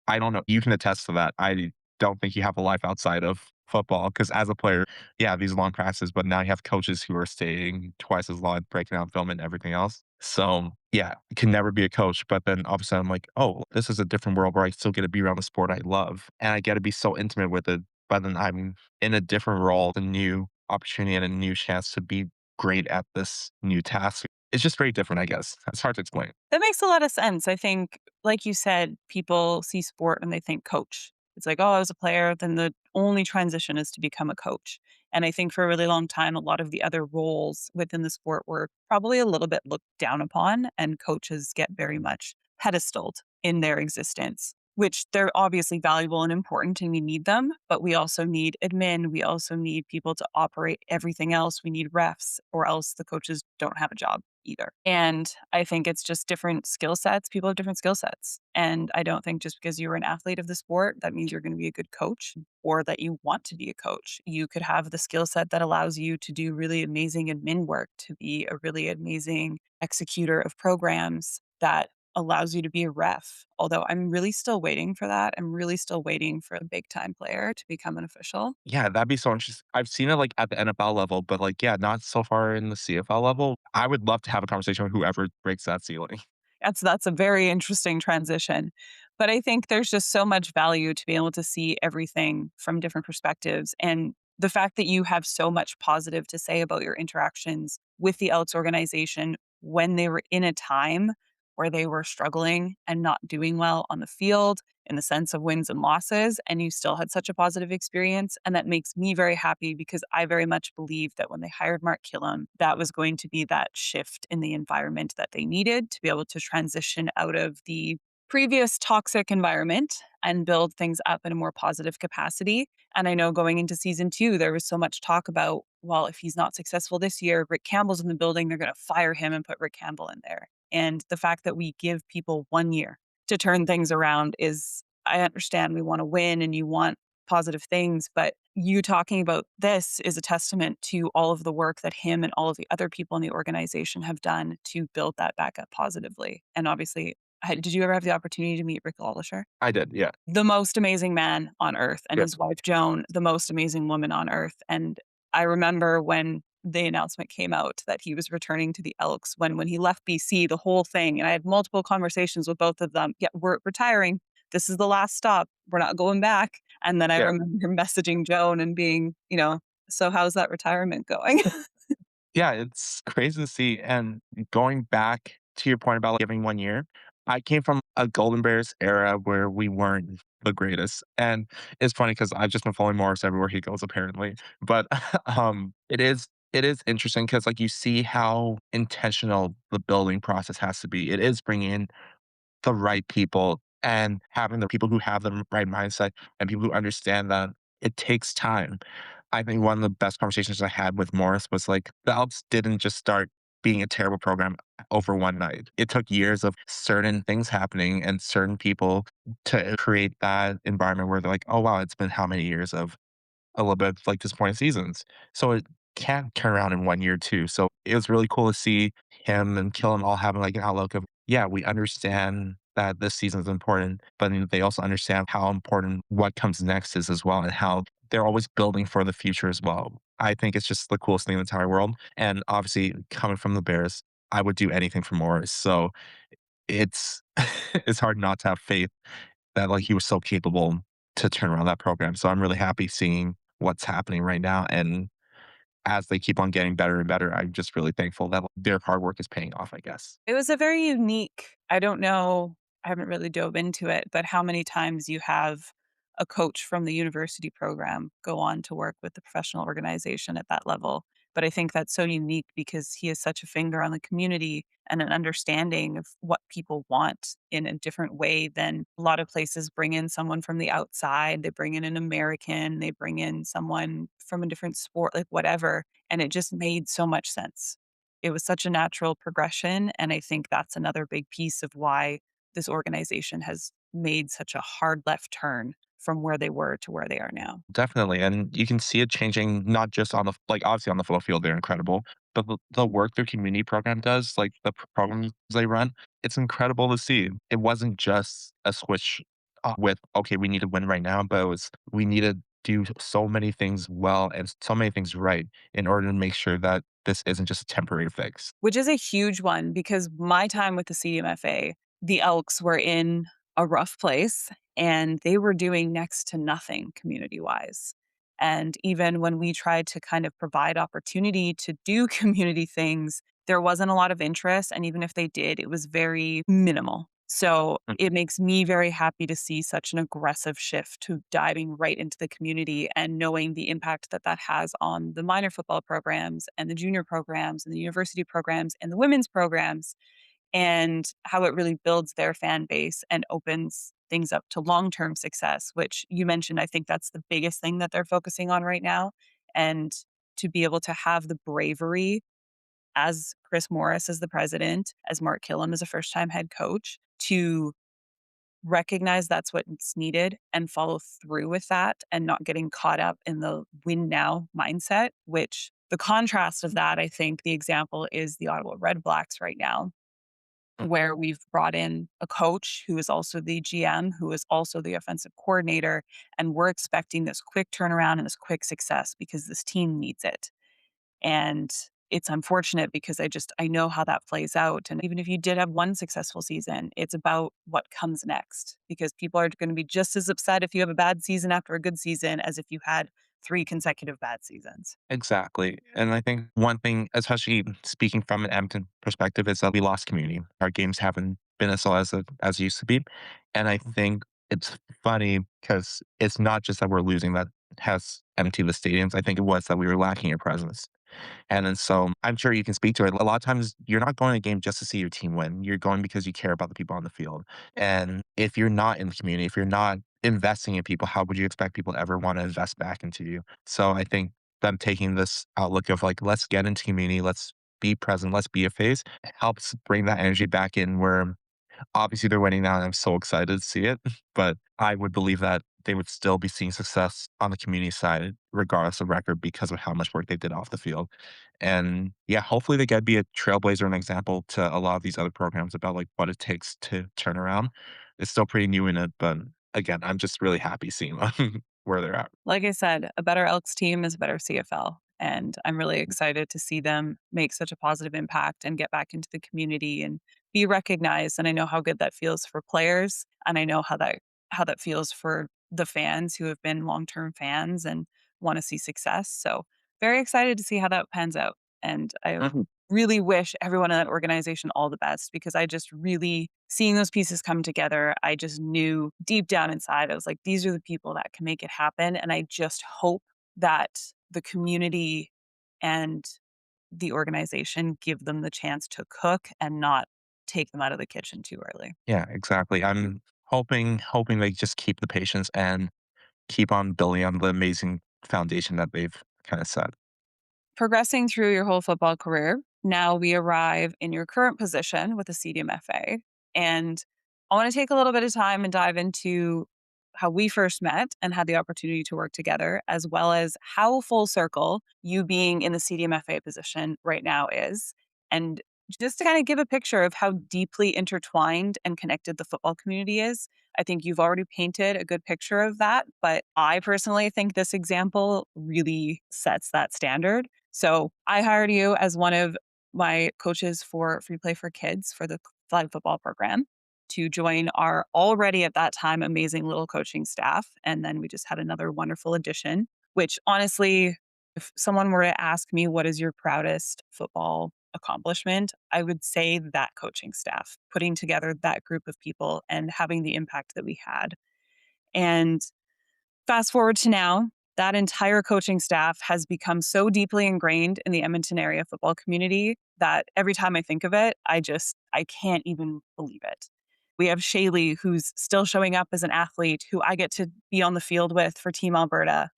I don't know. You can attest to that. I don't think you have a life outside of football because as a player, yeah, these long practices, but now you have coaches who are staying twice as long, breaking down film and everything else. So yeah, you can never be a coach. But then all of a sudden I'm like, oh, this is a different world where I still get to be around the sport I love and I get to be so intimate with it. But then I'm in a different role, a new opportunity and a new chance to be great at this new task. It's just very different, I guess. It's hard to explain. That makes a lot of sense. I think, like you said, people see sport and they think coach. It's like, oh, I was a player, then the only transition is to become a coach. And I think for a really long time, a lot of the other roles within the sport were probably a little bit looked down upon, and coaches get very much pedestaled in their existence, which they're obviously valuable and important, and we need them. But we also need admin. We also need people to operate everything else. We need refs, or else the coaches don't have a job either. And I think it's just different skill sets. People have different skill sets. And I don't think just because you're an athlete of the sport, that means you're going to be a good coach or that you want to be a coach. You could have the skill set that allows you to do really amazing admin work, to be a really amazing executor of programs that allows you to be a ref. Although I'm really still waiting for that. I'm really still waiting for a big time player to become an official. Yeah, that'd be so interesting. I've seen it, like, at the NFL level, but, like, yeah, not so far in the CFL level. I would love to have a conversation with whoever breaks that ceiling. That's a very interesting transition. But I think there's just so much value to be able to see everything from different perspectives. And the fact that you have so much positive to say about your interactions with the Elks organization when they were in a time where they were struggling and not doing well on the field in the sense of wins and losses, and you still had such a positive experience. And that makes me very happy because I very much believe that when they hired Mark Killam, that was going to be that shift in the environment that they needed to be able to transition out of the previous toxic environment and build things up in a more positive capacity. And I know going into season two, there was so much talk about, well, if he's not successful this year, Rick Campbell's in the building, they're going to fire him and put Rick Campbell in there. And the fact that we give people 1 year to turn things around is, I understand we want to win and you want positive things, but you talking about this is a testament to all of the work that him and all of the other people in the organization have done to build that back up positively. And obviously, did you ever have the opportunity to meet Rick Lawlisher? I did, yeah. The most amazing man on earth, and Yeah. his wife Joan, the most amazing woman on earth. And I remember when the announcement came out that he was returning to the Elks when he left BC, the whole thing, and I had multiple conversations with both of them. Yeah, we're retiring. This is the last stop. We're not going back. And then I Yeah. remember messaging Joan and being, so how's that retirement going? Yeah, it's crazy to see, and going back to your point about, like, giving 1 year, I came from a Golden Bears era where we weren't the greatest, and it's funny because 'cause I've just been following Morris everywhere he goes apparently, but, it is It is interesting because, like, you see how intentional the building process has to be. It is bringing in the right people and having the people who have the right mindset and people who understand that it takes time. I think one of the best conversations I had with Morris was like, the Alps didn't just start being a terrible program over one night. It took years of certain things happening and certain people to create that environment where they're like, oh, wow, it's been how many years of a little bit like disappointing seasons. So it can turn around in 1 year too. So it was really cool to see him and Killen all having like an outlook of, yeah, we understand that this season is important, but then they also understand how important what comes next is as well and how they're always building for the future as well. I think it's just the coolest thing in the entire world. And obviously coming from the Bears, I would do anything for Morris. So it's it's hard not to have faith that, like, he was so capable to turn around that program. So I'm really happy seeing what's happening right now, and as they keep on getting better and better, I'm just really thankful that their hard work is paying off, I guess. It was a very unique I don't know, I haven't really dove into it, but how many times you have a coach from the university program go on to work with the professional organization at that level. But I think that's so unique because he has such a finger on the community and an understanding of what people want in a different way than a lot of places bring in someone from the outside. They bring in an American, they bring in someone from a different sport, like whatever. And it just made so much sense. It was such a natural progression, and I think that's another big piece of why this organization has made such a hard left turn from where they were to where they are now. Definitely, and you can see it changing not just on the like, obviously on the football field, they're incredible, but the work their community program does, like, the programs they run, it's incredible to see. It wasn't just a switch, with, "Okay, we need to win right now," but it was, "We need to do so many things well and so many things right in order to make sure that this isn't just a temporary fix." Which is a huge one because my time with the CDMFA, the Elks were in a rough place and they were doing next to nothing community wise. And even when we tried to kind of provide opportunity to do community things, there wasn't a lot of interest. And even if they did, it was very minimal. So it makes me very happy to see such an aggressive shift to diving right into the community and knowing the impact that that has on the minor football programs and the junior programs and the university programs and the women's programs and how it really builds their fan base and opens things up to long-term success, which you mentioned. I think that's the biggest thing that they're focusing on right now. And to be able to have the bravery as Chris Morris as the president, as Mark Killam as a first-time head coach, to recognize that's what's needed and follow through with that and not getting caught up in the win now mindset, which the contrast of that, I think the example is the Ottawa Red Blacks right now, where we've brought in a coach who is also the GM, who is also the offensive coordinator, and we're expecting this quick turnaround and this quick success because this team needs it. And it's unfortunate because I know how that plays out. And even if you did have one successful season, it's about what comes next because people are going to be just as upset if you have a bad season after a good season as if you had 3 consecutive bad seasons. Exactly, and I think one thing, especially speaking from an Edmonton perspective, is that we lost community. Our games haven't been as well as it used to be, and I think it's funny because it's not just that we're losing that has emptied the stadiums. I think it was that we were lacking a presence. And then so I'm sure you can speak to it. A lot of times you're not going to a game just to see your team win. You're going because you care about the people on the field. And if you're not in the community, if you're not investing in people, how would you expect people to ever want to invest back into you? So I think them taking this outlook of like, let's get into community, let's be present, let's be a face, helps bring that energy back in where obviously, they're winning now, and I'm so excited to see it. But I would believe that they would still be seeing success on the community side, regardless of record, because of how much work they did off the field. And yeah, hopefully they get be a trailblazer and example to a lot of these other programs about like what it takes to turn around. It's still pretty new in it, but again, I'm just really happy seeing where they're at. Like I said, a better Elks team is a better CFL. And I'm really excited to see them make such a positive impact and get back into the community and be recognized. And I know how good that feels for players. And I know how that feels for the fans who have been long-term fans and want to see success. So very excited to see how that pans out. And I Mhm. really wish everyone in that organization all the best because I just really seeing those pieces come together, I just knew deep down inside, I was like, these are the people that can make it happen. And I just hope that the community and the organization give them the chance to cook and not take them out of the kitchen too early. Yeah, exactly. I'm hoping they just keep the patience and keep on building on the amazing foundation that they've kinda set. Progressing through your whole football career, now we arrive in your current position with the CDMFA. And I want to take a little bit of time and dive into how we first met and had the opportunity to work together, as well as how full circle you being in the CDMFA position right now is. And just to kind of give a picture of how deeply intertwined and connected the football community is. I think you've already painted a good picture of that, but I personally think this example really sets that standard. So I hired you as one of my coaches for Free Play for Kids for the flag football program to join our already at that time amazing little coaching staff. And then we just had another wonderful addition, which honestly, if someone were to ask me, what is your proudest football accomplishment? I would say that coaching staff, putting together that group of people and having the impact that we had. And fast forward to now, that entire coaching staff has become so deeply ingrained in the Edmonton area football community that every time I think of it, I can't even believe it. We have Shaylee, who's still showing up as an athlete, who I get to be on the field with for Team Alberta,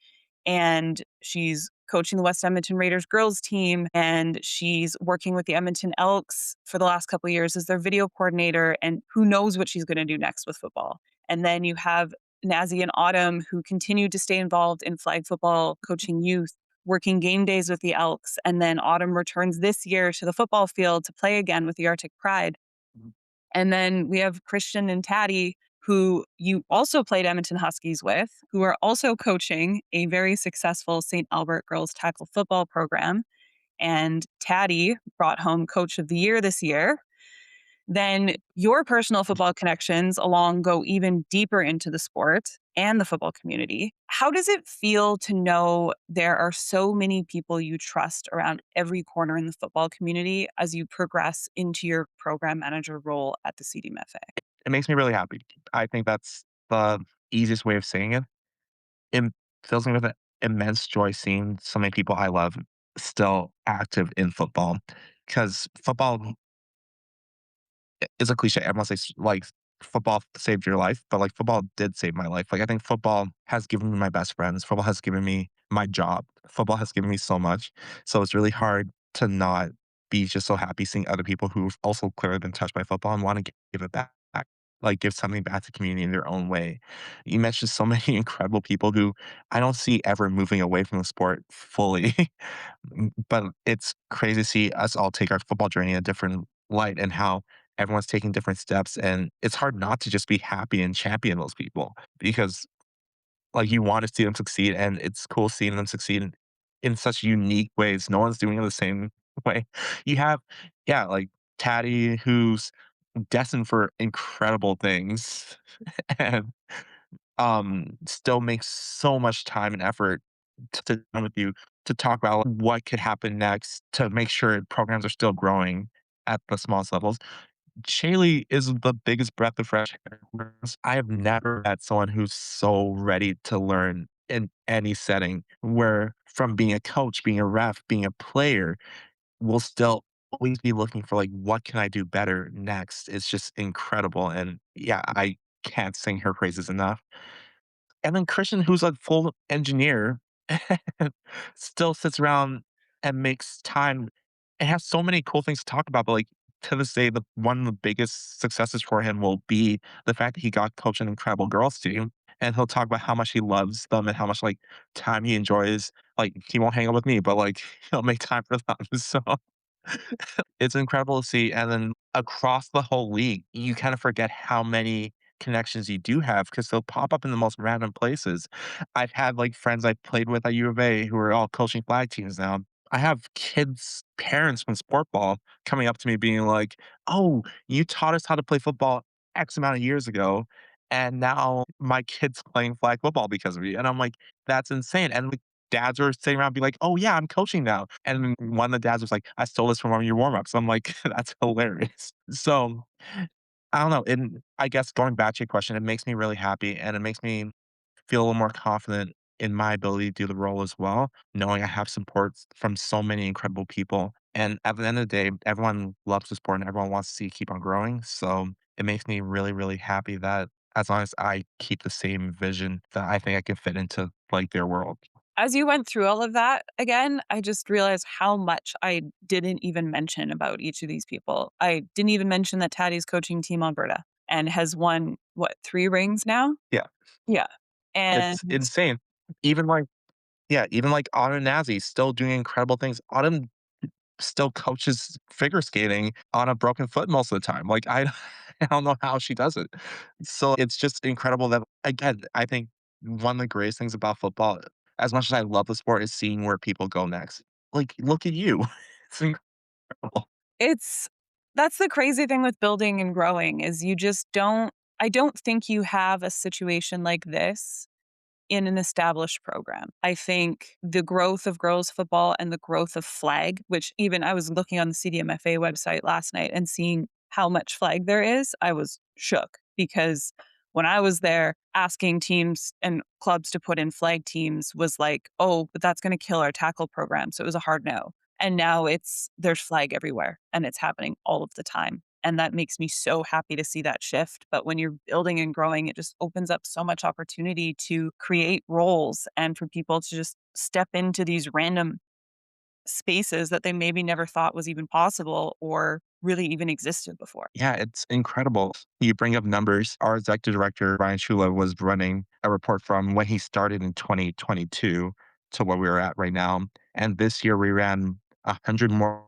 and she's coaching the West Edmonton Raiders girls team, and she's working with the Edmonton Elks for the last couple of years as their video coordinator, and who knows what she's going to do next with football. And then you have Nazi and Autumn, who continue to stay involved in flag football, coaching youth, working game days with the Elks, and then Autumn returns this year to the football field to play again with the Arctic Pride. And then we have Christian and Taddy, who you also played Edmonton Huskies with, who are also coaching a very successful St. Albert girls tackle football program. And Taddy brought home Coach of the Year this year. Then your personal football connections along go even deeper into the sport and the football community. How does it feel to know there are so many people you trust around every corner in the football community as you progress into your program manager role at the CDMFA? It makes me really happy. I think that's the easiest way of saying it. It fills me with an immense joy seeing so many people I love still active in football, because football is a cliche. Everyone says, like, football saved your life, but, like, football did save my life. Like, I think football has given me my best friends. Football has given me my job. Football has given me so much. So it's really hard to not be just so happy seeing other people who've also clearly been touched by football and wanna give it back, like, give something back to the community in their own way. You mentioned so many incredible people who I don't see ever moving away from the sport fully. But it's crazy to see us all take our football journey in a different light and how everyone's taking different steps. And it's hard not to just be happy and champion those people because, like, you want to see them succeed. And it's cool seeing them succeed in such unique ways. No one's doing it the same way. You have, yeah, like Taddy, who's destined for incredible things and still makes so much time and effort to sit down with you to talk about what could happen next to make sure programs are still growing at the smallest levels. Shaylee is the biggest breath of fresh air. I have never met someone who's so ready to learn in any setting, where from being a coach, being a ref, being a player, will still always be looking for like, what can I do better next? It's just incredible. And yeah, I can't sing her praises enough. And then Christian, who's a full engineer, still sits around and makes time and has so many cool things to talk about. But like to this day, the one of the biggest successes for him will be the fact that he got to coach an incredible girls team. And he'll talk about how much he loves them and how much like time he enjoys. Like he won't hang out with me, but like he'll make time for them. So it's incredible to see, and then across the whole league, you kind of forget how many connections you do have because 'cause they'll pop up in the most random places. I've had, like, friends I played with at U of A who are all coaching flag teams now. I have kids' parents from sport ball coming up to me being like, "Oh, you taught us how to play football X amount of years ago, and now my kid's playing flag football because of you." And I'm like, "That's insane." And, like, dads were sitting around being like, "Oh, yeah, I'm coaching now." And then one of the dads was like, "I stole this from one of your warm-ups." I'm like, "That's hilarious." So, I don't know, and I guess going back to your question, it makes me really happy, and it makes me feel a little more confident in my ability to do the role as well, knowing I have support from so many incredible people. And at the end of the day, everyone loves the sport and everyone wants to see it keep on growing. So it makes me really, really happy that as long as I keep the same vision, that I think I can fit into like their world. As you went through all of that again, I just realized how much I didn't even mention about each of these people. I didn't even mention that Taddy's coaching Team Alberta and has won, what, 3 rings now? Yeah, Yeah. And it's insane. Even like, yeah, even like Autumn Nazi still doing incredible things. Autumn still coaches figure skating on a broken foot most of the time. Like I don't know how she does it. So it's just incredible that again, I think one of the greatest things about football, as much as I love the sport, is seeing where people go next. Like, look at you. It's incredible. it's that's the crazy thing with building and growing is you just don't I don't think you have a situation like this in an established program. I think the growth of girls football and the growth of flag, which even I was looking on the CDMFA website last night and seeing how much flag there is, I was shook because when I was there, asking teams and clubs to put in flag teams was like, oh, but that's going to kill our tackle program. So it was a hard no. And now there's flag everywhere and it's happening all of the time. And that makes me so happy to see that shift. But when you're building and growing, it just opens up so much opportunity to create roles and for people to just step into these random spaces that they maybe never thought was even possible or really even existed before. Yeah, it's incredible. You bring up numbers. Our executive director, Ryan Shula, was running a report from when he started in 2022 to where we are at right now. And this year we ran 100 more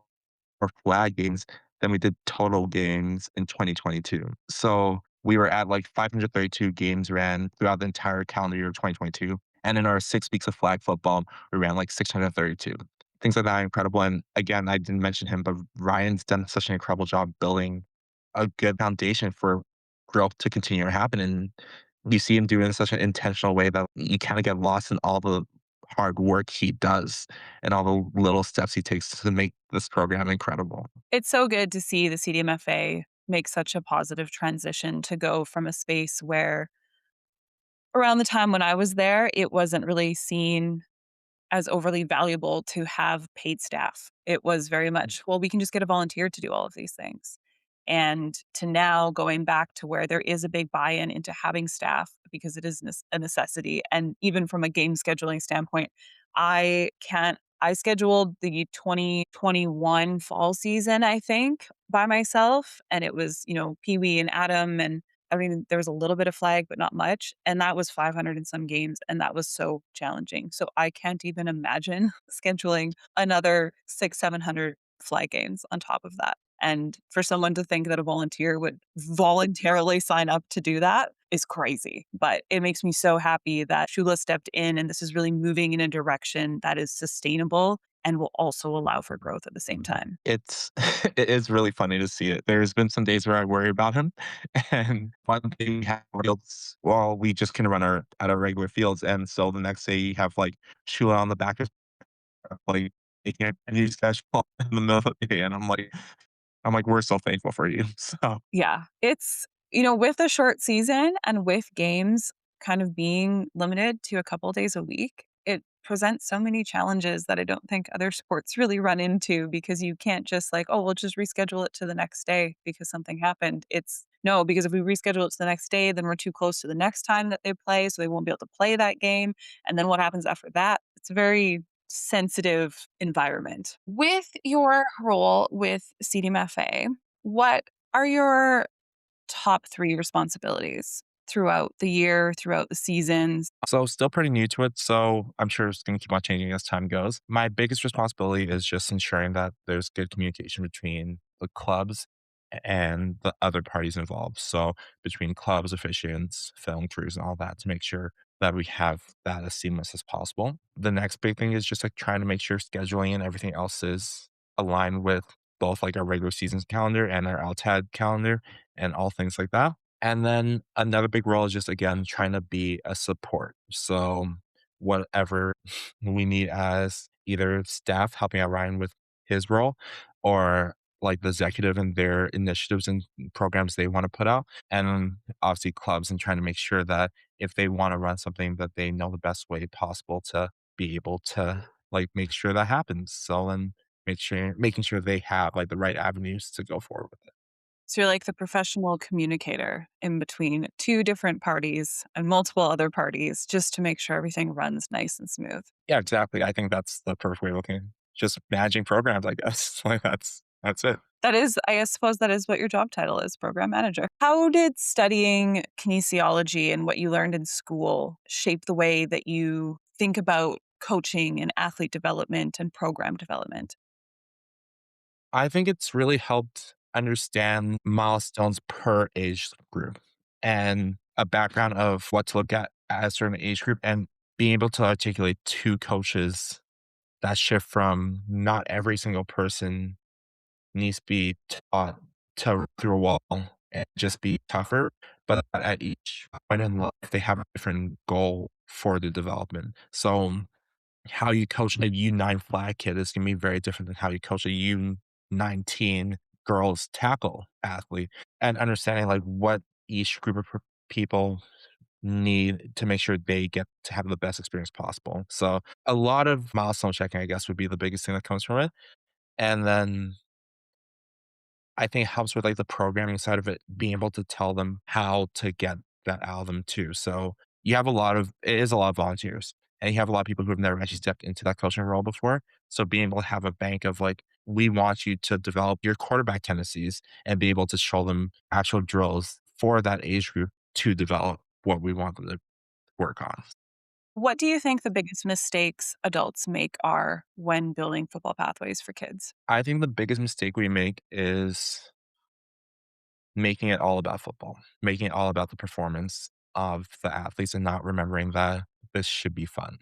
flag games than we did total games in 2022. So we were at like 532 games ran throughout the entire calendar year of 2022. And in our 6 weeks of flag football, we ran like 632. Things like that are incredible. And again, I didn't mention him, but Ryan's done such an incredible job building a good foundation for growth to continue to happen. And you see him doing it in such an intentional way that you kind of get lost in all the hard work he does and all the little steps he takes to make this program incredible. It's so good to see the CDMFA make such a positive transition to go from a space where around the time when I was there, it wasn't really seen as overly valuable to have paid staff. It was very much, well, we can just get a volunteer to do all of these things. And to now going back to where there is a big buy in into having staff because it is a necessity. And even from a game scheduling standpoint, I scheduled the 2021 fall season, I think, by myself. And it was, Pee Wee and Adam and I mean, there was a little bit of flag, but not much, and that was 500 and some games, and that was so challenging. So I can't even imagine scheduling another 6, 700 flag games on top of that. And for someone to think that a volunteer would voluntarily sign up to do that is crazy. But it makes me so happy that Shula stepped in and this is really moving in a direction that is sustainable and will also allow for growth at the same time. It's it is really funny to see it. There's been some days where I worry about him, and one day we have fields. Well, we just can run our at our regular fields, and so the next day you have like Shula on the back of like making a new schedule in the middle of the day, and I'm like, we're so thankful for you. So Yeah, it's with a short season and with games kind of being limited to a couple days a week, it presents so many challenges that I don't think other sports really run into because you can't just like, "Oh, we'll just reschedule it to the next day because something happened." It's no, because if we reschedule it to the next day, then we're too close to the next time that they play, so they won't be able to play that game, and then what happens after that? It's a very sensitive environment. With your role with CDMFA, what are your top 3 responsibilities throughout the year, throughout the seasons? So still pretty new to it, so I'm sure it's gonna keep on changing as time goes. My biggest responsibility is just ensuring that there's good communication between the clubs and the other parties involved. So between clubs, officiants, film crews, and all that to make sure that we have that as seamless as possible. The next big thing is just like trying to make sure scheduling and everything else is aligned with both like our regular seasons calendar and our LTAD calendar and all things like that. And then another big role is just again trying to be a support. So whatever we need as either staff helping out Ryan with his role or like the executive and their initiatives and programs they want to put out. And then obviously clubs and trying to make sure that if they want to run something that they know the best way possible to be able to like make sure that happens. So then making sure they have like the right avenues to go forward with it. So you're like the professional communicator in between two different parties and multiple other parties just to make sure everything runs nice and smooth. Yeah, exactly. I think that's the perfect way of looking. Just managing programs, I guess. Like that's it. That is, I suppose that is what your job title is, program manager. How did studying kinesiology and what you learned in school shape the way that you think about coaching and athlete development and program development? I think it's really helped understand milestones per age group and a background of what to look at a certain age group and being able to articulate to coaches that shift from not every single person needs to be taught to run through a wall and just be tougher, but at each point in life, they have a different goal for the development. So how you coach a U9 flag kid is going to be very different than how you coach a U19 girls tackle athlete, and understanding like what each group of people need to make sure they get to have the best experience possible. So a lot of milestone checking, I guess, would be the biggest thing that comes from it. And then I think it helps with like the programming side of it, being able to tell them how to get that out of them too. So you have it is a lot of volunteers and you have a lot of people who have never actually stepped into that coaching role before. So being able to have a bank of like, we want you to develop your quarterback tendencies and be able to show them actual drills for that age group to develop what we want them to work on. What do you think the biggest mistakes adults make are when building football pathways for kids? I think the biggest mistake we make is making it all about football, making it all about the performance of the athletes and not remembering that this should be fun.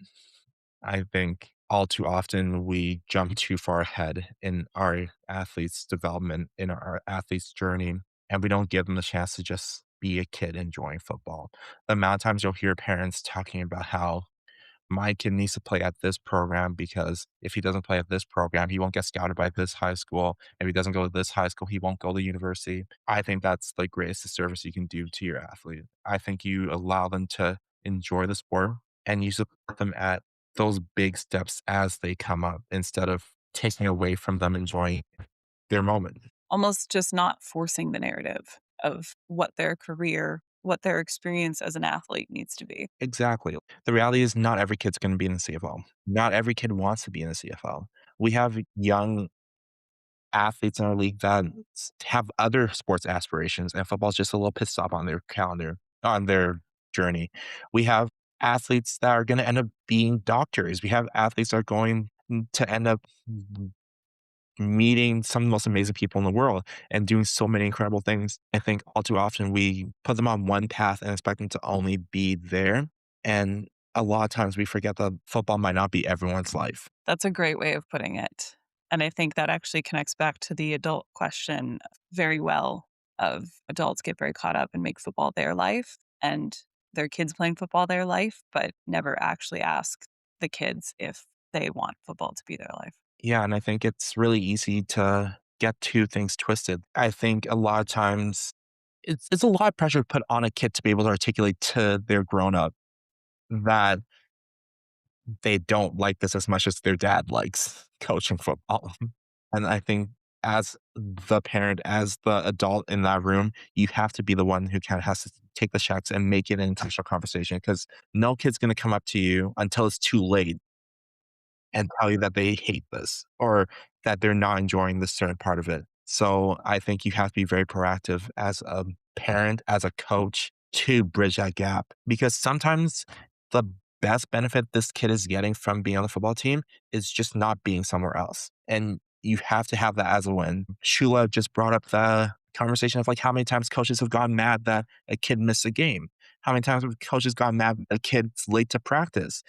I think all too often we jump too far ahead in our athletes' development, in our athletes' journey, and we don't give them the chance to just be a kid enjoying football. The amount of times you'll hear parents talking about how my kid needs to play at this program because if he doesn't play at this program, he won't get scouted by this high school. If he doesn't go to this high school, he won't go to university. I think that's the greatest disservice you can do to your athlete. I think you allow them to enjoy the sport and you support them at those big steps as they come up instead of taking away from them enjoying their moment. Almost just not forcing the narrative of what their career, what their experience as an athlete needs to be. Exactly. The reality is not every kid's going to be in the CFL. Not every kid wants to be in the CFL. We have young athletes in our league that have other sports aspirations, and football's just a little pit stop on their calendar, on their journey. We have athletes that are going to end up being doctors. We have athletes that are going to end up meeting some of the most amazing people in the world and doing so many incredible things. I think all too often we put them on one path and expect them to only be there. And a lot of times we forget that football might not be everyone's life. That's a great way of putting it. And I think that actually connects back to the adult question very well of adults get very caught up and make football their life and their kids playing football their life, but never actually ask the kids if they want football to be their life. Yeah, and I think it's really easy to get two things twisted. I think a lot of times it's a lot of pressure to put on a kid to be able to articulate to their grown up that they don't like this as much as their dad likes coaching football. And I think as the parent, as the adult in that room, you have to be the one who kind of has to take the shots and make it an intentional conversation because no kid's going to come up to you until it's too late and tell you that they hate this or that they're not enjoying this certain part of it. So I think you have to be very proactive as a parent, as a coach to bridge that gap because sometimes the best benefit this kid is getting from being on the football team is just not being somewhere else. And you have to have that as a win. Shula just brought up the conversation of like how many times coaches have gone mad that a kid missed a game. How many times have coaches gone mad that a kid's late to practice?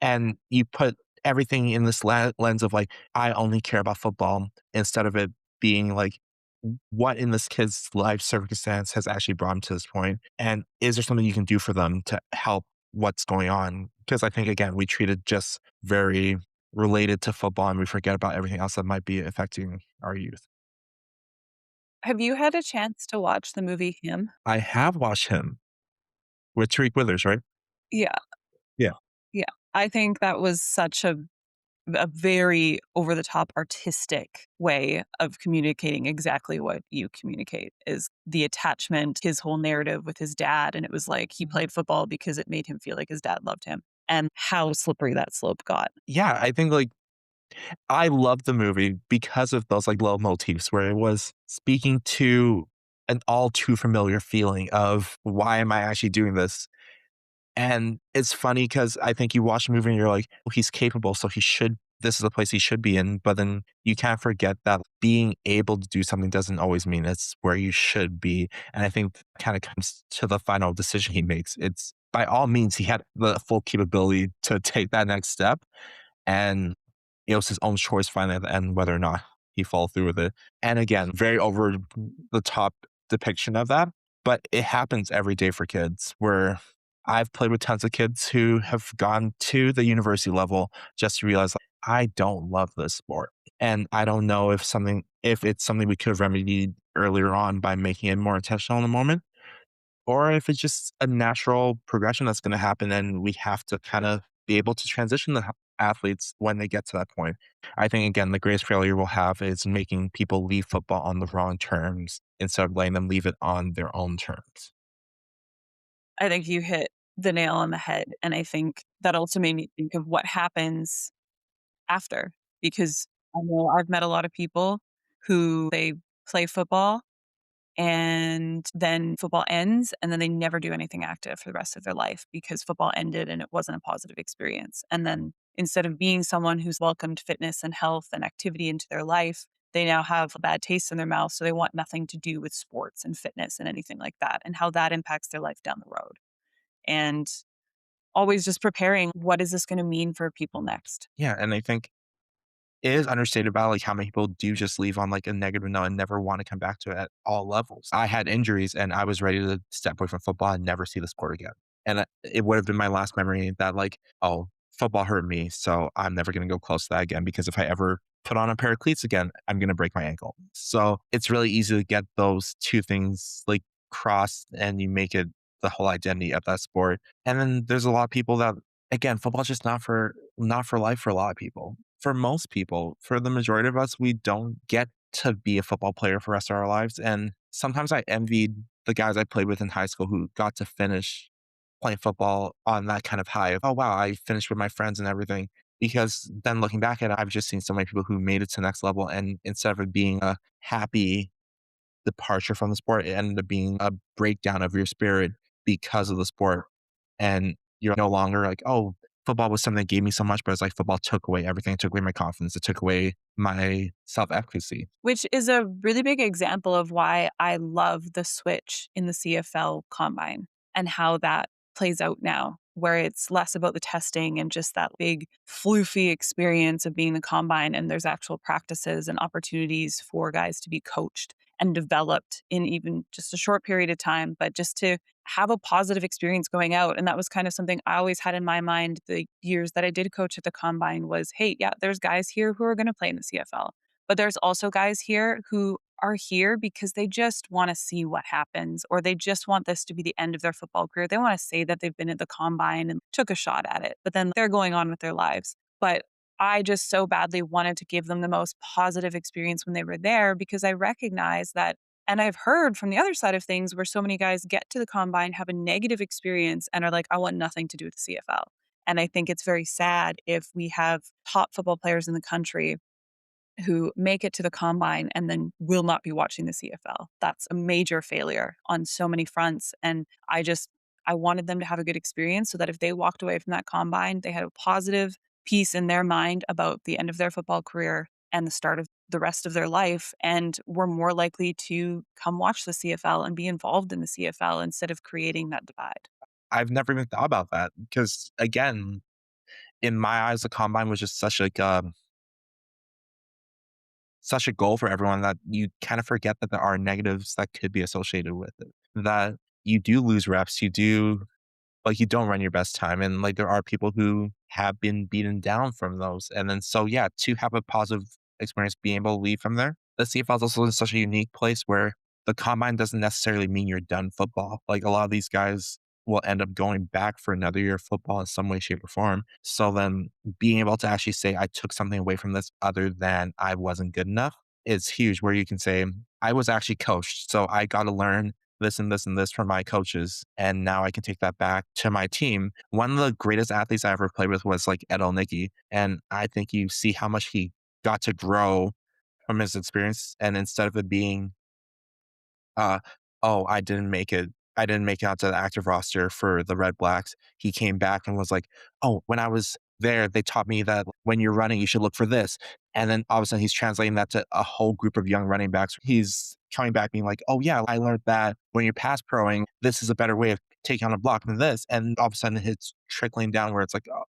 And you put everything in this lens of like, I only care about football instead of it being like, what in this kid's life circumstance has actually brought him to this point? And is there something you can do for them to help what's going on? Because I think, again, we treat it just very related to football and we forget about everything else that might be affecting our youth. Have you had a chance to watch the movie Him? I have watched him. with Tariq Withers, right? Yeah, Yeah. yeah. I think that was such a very over the top artistic way of communicating exactly what you communicate is the attachment, his whole narrative with his dad. And it was like he played football because it made him feel like his dad loved him and how slippery that slope got. Yeah, I think, like, I love the movie because of those, like, little motifs where it was speaking to an all too familiar feeling of, "Why am I actually doing this?" And it's funny because I think you watch the movie and you're like, "Well, he's capable, so he should this is the place he should be in," but then you can't forget that being able to do something doesn't always mean it's where you should be, and I think kinda comes to the final decision he makes. It's by all means, he had the full capability to take that next step, and it was his own choice finally at the end whether or not he followed through with it. And again, very over the top depiction of that, but it happens every day for kids where I've played with tons of kids who have gone to the university level just to realize, like, I don't love this sport. And I don't know if it's something we could have remedied earlier on by making it more intentional in the moment, or if it's just a natural progression that's going to happen and we have to kind of be able to transition the athletes when they get to that point. I think, again, the greatest failure we'll have is making people leave football on the wrong terms instead of letting them leave it on their own terms. I think you hit the nail on the head. And I think that also made me think of what happens after, because I know I've met a lot of people who they play football and then football ends and then they never do anything active for the rest of their life because football ended and it wasn't a positive experience. And then instead of being someone who's welcomed fitness and health and activity into their life, they now have a bad taste in their mouth. So they want nothing to do with sports and fitness and anything like that and how that impacts their life down the road. And always just preparing what is this going to mean for people next? Yeah. And I think it is understated about, like, how many people do just leave on, like, a negative note and never wanna come back to it at all levels. I had injuries, and I was ready to step away from football and never see the sport again. And, it would have been my last memory that, like, "Oh, football hurt me, so I'm never gonna go close to that again because if I ever put on a pair of cleats again, I'm gonna break my ankle." So, it's really easy to get those 2 things, like, crossed, and you make it the whole identity of that sport. And then there's a lot of people that, again, football's just not for life for a lot of people. For most people, for the majority of us, we don't get to be a football player for the rest of our lives, and sometimes I envied the guys I played with in high school who got to finish playing football on that kind of high of, "Oh, wow, I finished with my friends and everything." Because then looking back at it, I've just seen so many people who made it to the next level, and instead of it being a happy departure from the sport, it ended up being a breakdown of your spirit because of the sport. And you're no longer like, "Oh, football was something that gave me so much," but it's like football took away everything. It took away my confidence. It took away my self-efficacy. Which is a really big example of why I love the switch in the CFL combine and how that plays out now, where it's less about the testing and just that big floofy experience of being the combine. And there's actual practices and opportunities for guys to be coached and developed in even just a short period of time, but just to have a positive experience going out. And that was kind of something I always had in my mind the years that I did coach at the combine was, hey, yeah, there's guys here who are going to play in the CFL, but there's also guys here who are here because they just want to see what happens or they just want this to be the end of their football career. They want to say that they've been at the combine and took a shot at it, but then they're going on with their lives. But I just so badly wanted to give them the most positive experience when they were there because I recognize that. And I've heard from the other side of things where so many guys get to the combine, have a negative experience, and are like, I want nothing to do with the CFL. And I think it's very sad if we have top football players in the country who make it to the combine and then will not be watching the CFL. That's a major failure on so many fronts. And I wanted them to have a good experience so that if they walked away from that combine, they had a positive piece in their mind about the end of their football career and the start of the rest of their life and were more likely to come watch the CFL and be involved in the CFL instead of creating that divide. I've never even thought about that because, again, in my eyes, the combine was just such a goal for everyone that you kind of forget that there are negatives that could be associated with it. That you do lose reps, you don't run your best time, and, like, there are people who have been beaten down from those, and then so, yeah, to have a positive experience being able to leave from there. The CFL is also in such a unique place where the combine doesn't necessarily mean you're done football. Like, a lot of these guys will end up going back for another year of football in some way, shape, or form. So then being able to actually say, I took something away from this other than I wasn't good enough is huge, where you can say, I was actually coached. So I got to learn this and this and this from my coaches. And now I can take that back to my team. One of the greatest athletes I ever played with was like Nicky. And I think you see how much he got to grow from his experience. And instead of it being uh, "Oh, I didn't make it out to the active roster for the Red Blacks." He came back and was like, "Oh, when I was there, they taught me that when you're running, you should look for this." And then all of a sudden he's translating that to a whole group of young running backs. He's coming back being like, "Oh yeah, I learned that when you're pass proing, this is a better way of taking on a block than this." And all of a sudden it's trickling down where it's like, oh,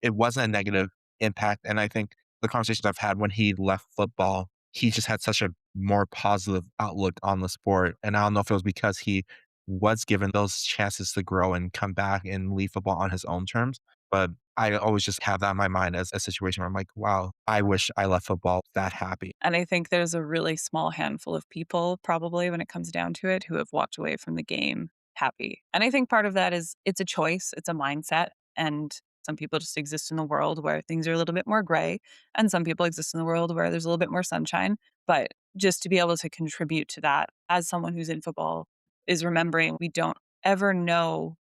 it wasn't a negative impact. And I think the conversations I've had when he left football, he just had such a more positive outlook on the sport. And I don't know if it was because he was given those chances to grow and come back and leave football on his own terms. But I always just have that in my mind as a situation where I'm like, wow, I wish I left football that happy. And I think there's a really small handful of people, probably when it comes down to it, who have walked away from the game happy. And I think part of that is it's a choice, it's a mindset. And some people just exist in the world where things are a little bit more gray. And some people exist in the world where there's a little bit more sunshine. But just to be able to contribute to that as someone who's in football is remembering we don't ever know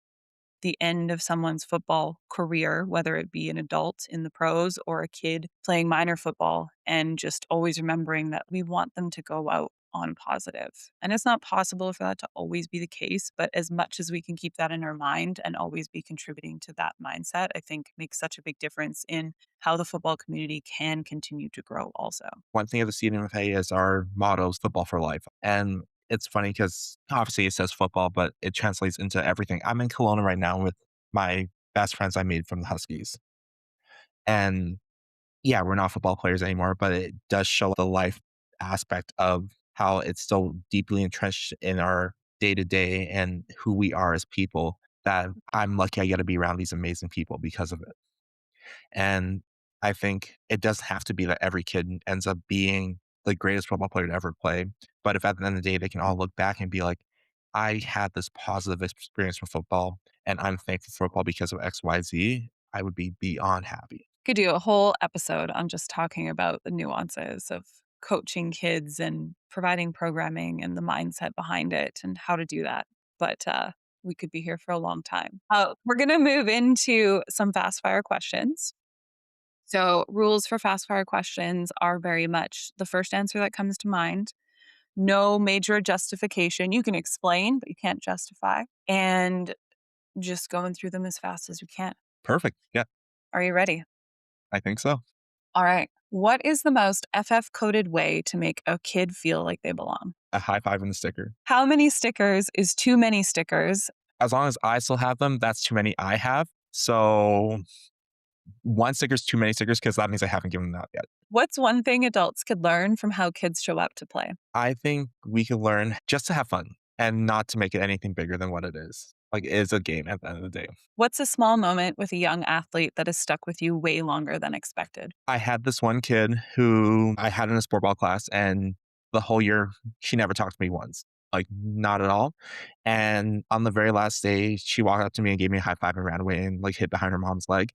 the end of someone's football career, whether it be an adult in the pros or a kid playing minor football, and just always remembering that we want them to go out on positive. And it's not possible for that to always be the case, but as much as we can keep that in our mind and always be contributing to that mindset, I think makes such a big difference in how the football community can continue to grow also. One thing of the CDMFA is our motto is football for life. And it's funny because obviously it says football, but it translates into everything. I'm in Kelowna right now with my best friends I made from the Huskies. And yeah, we're not football players anymore, but it does show the life aspect of how it's so deeply entrenched in our day to day and who we are as people that I'm lucky I get to be around these amazing people because of it. And I think it doesn't have to be that every kid ends up being the greatest football player to ever play. But if at the end of the day they can all look back and be like, I had this positive experience with football and I'm thankful for football because of XYZ, I would be beyond happy. Could do a whole episode on just talking about the nuances of coaching kids and providing programming and the mindset behind it and how to do that. But we could be here for a long time. We're going to move into some fast fire questions. So, rules for fast fire questions are very much the first answer that comes to mind. No major justification. You can explain, but you can't justify. And just going through them as fast as you can. Perfect. Yeah, Are you ready? I think so. All right. What is the most FF coded way to make a kid feel like they belong? A high five and a sticker. How many stickers is too many stickers? As long as I still have them, that's too many I have. So one sticker is too many stickers because that means I haven't given them out yet. What's one thing adults could learn from how kids show up to play? I think we can learn just to have fun and not to make it anything bigger than what it is. Like it is a game at the end of the day. What's a small moment with a young athlete that has stuck with you way longer than expected? I had this one kid who I had in a sport ball class, and the whole year she never talked to me once, like not at all. And on the very last day, she walked up to me and gave me a high five and ran away and like hid behind her mom's leg.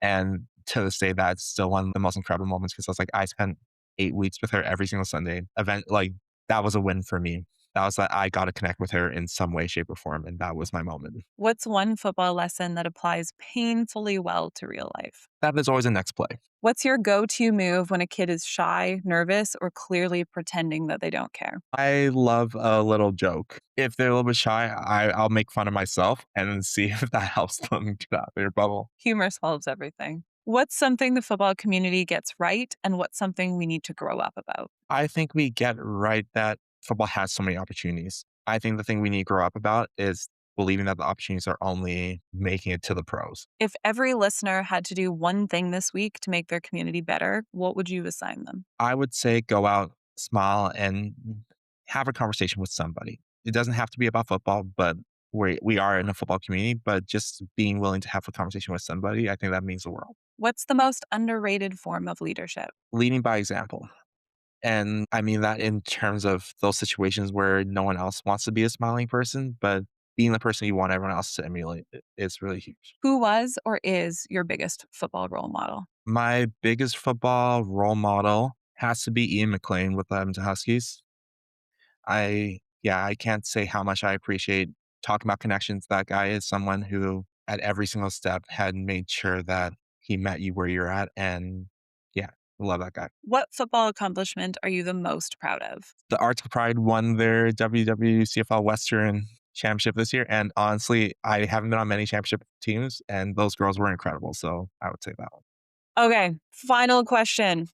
And to this day, that's still one of the most incredible moments because I was like, I spent 8 weeks with her every single Sunday. Event like that was a win for me. That was that I got to connect with her in some way, shape, or form, and that was my moment. What's one football lesson that applies painfully well to real life? That is always a next play. What's your go to move when a kid is shy, nervous, or clearly pretending that they don't care? I love a little joke. If they're a little bit shy, I'll make fun of myself and then see if that helps them get out of their bubble. Humor solves everything. What's something the football community gets right, and what's something we need to grow up about? I think we get right that football has so many opportunities. I think the thing we need to grow up about is believing that the opportunities are only making it to the pros. If every listener had to do one thing this week to make their community better, what would you assign them? I would say go out, smile, and have a conversation with somebody. It doesn't have to be about football, but we are in a football community, but just being willing to have a conversation with somebody, I think that means the world. What's the most underrated form of leadership? Leading by example. And I mean that in terms of those situations where no one else wants to be a smiling person, but being the person you want everyone else to emulate is really huge. Who was or is your biggest football role model? My biggest football role model has to be Ian McLean with the Edmonton Huskies. I can't say how much I appreciate talking about connections. That guy is someone who at every single step had made sure that he met you where you're at, and yeah, I love that guy. What football accomplishment are you the most proud of? The Arts of Pride won their WWCFL Western championship this year, and honestly, I haven't been on many championship teams, and those girls were incredible, so I would say that one. Okay, final question.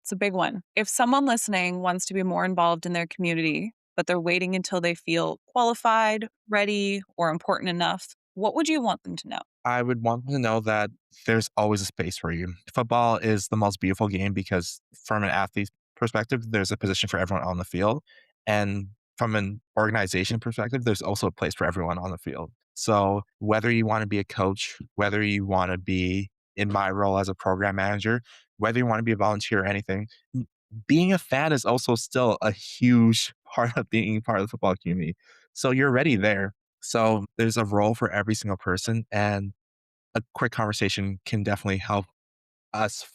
It's a big one. If someone listening wants to be more involved in their community, but they're waiting until they feel qualified, ready, or important enough, what would you want them to know? I would want them to know that there's always a space for you. Football is the most beautiful game because from an athlete's perspective, there's a position for everyone on the field. And from an organization perspective, there's also a place for everyone on the field. So whether you want to be a coach, whether you want to be in my role as a program manager, whether you want to be a volunteer or anything, being a fan is also still a huge part of being part of the football community. So you're already there. So there's a role for every single person, and a quick conversation can definitely help us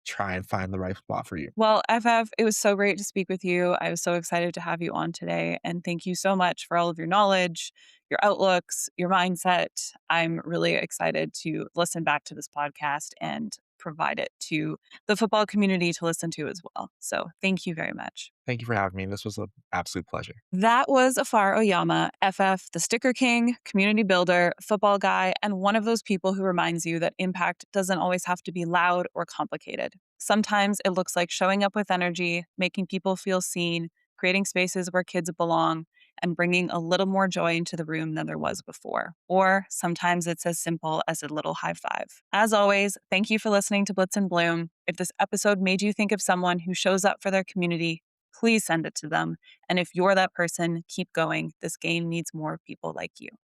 try and find the right spot for you. Well, FF, it was so great to speak with you. I was so excited to have you on today. And thank you so much for all of your knowledge, your outlooks, your mindset. I'm really excited to listen back to this podcast and provide it to the football community to listen to as well. So thank you very much. Thank you for having me. This was an absolute pleasure. That was Epharh Oyama, FF, the sticker king, community builder, football guy, and one of those people who reminds you that impact doesn't always have to be loud or complicated. Sometimes it looks like showing up with energy, making people feel seen, creating spaces where kids belong, and bringing a little more joy into the room than there was before. Or sometimes it's as simple as a little high five. As always, thank you for listening to Blitz and Bloom. If this episode made you think of someone who shows up for their community, please send it to them. And if you're that person, keep going. This game needs more people like you.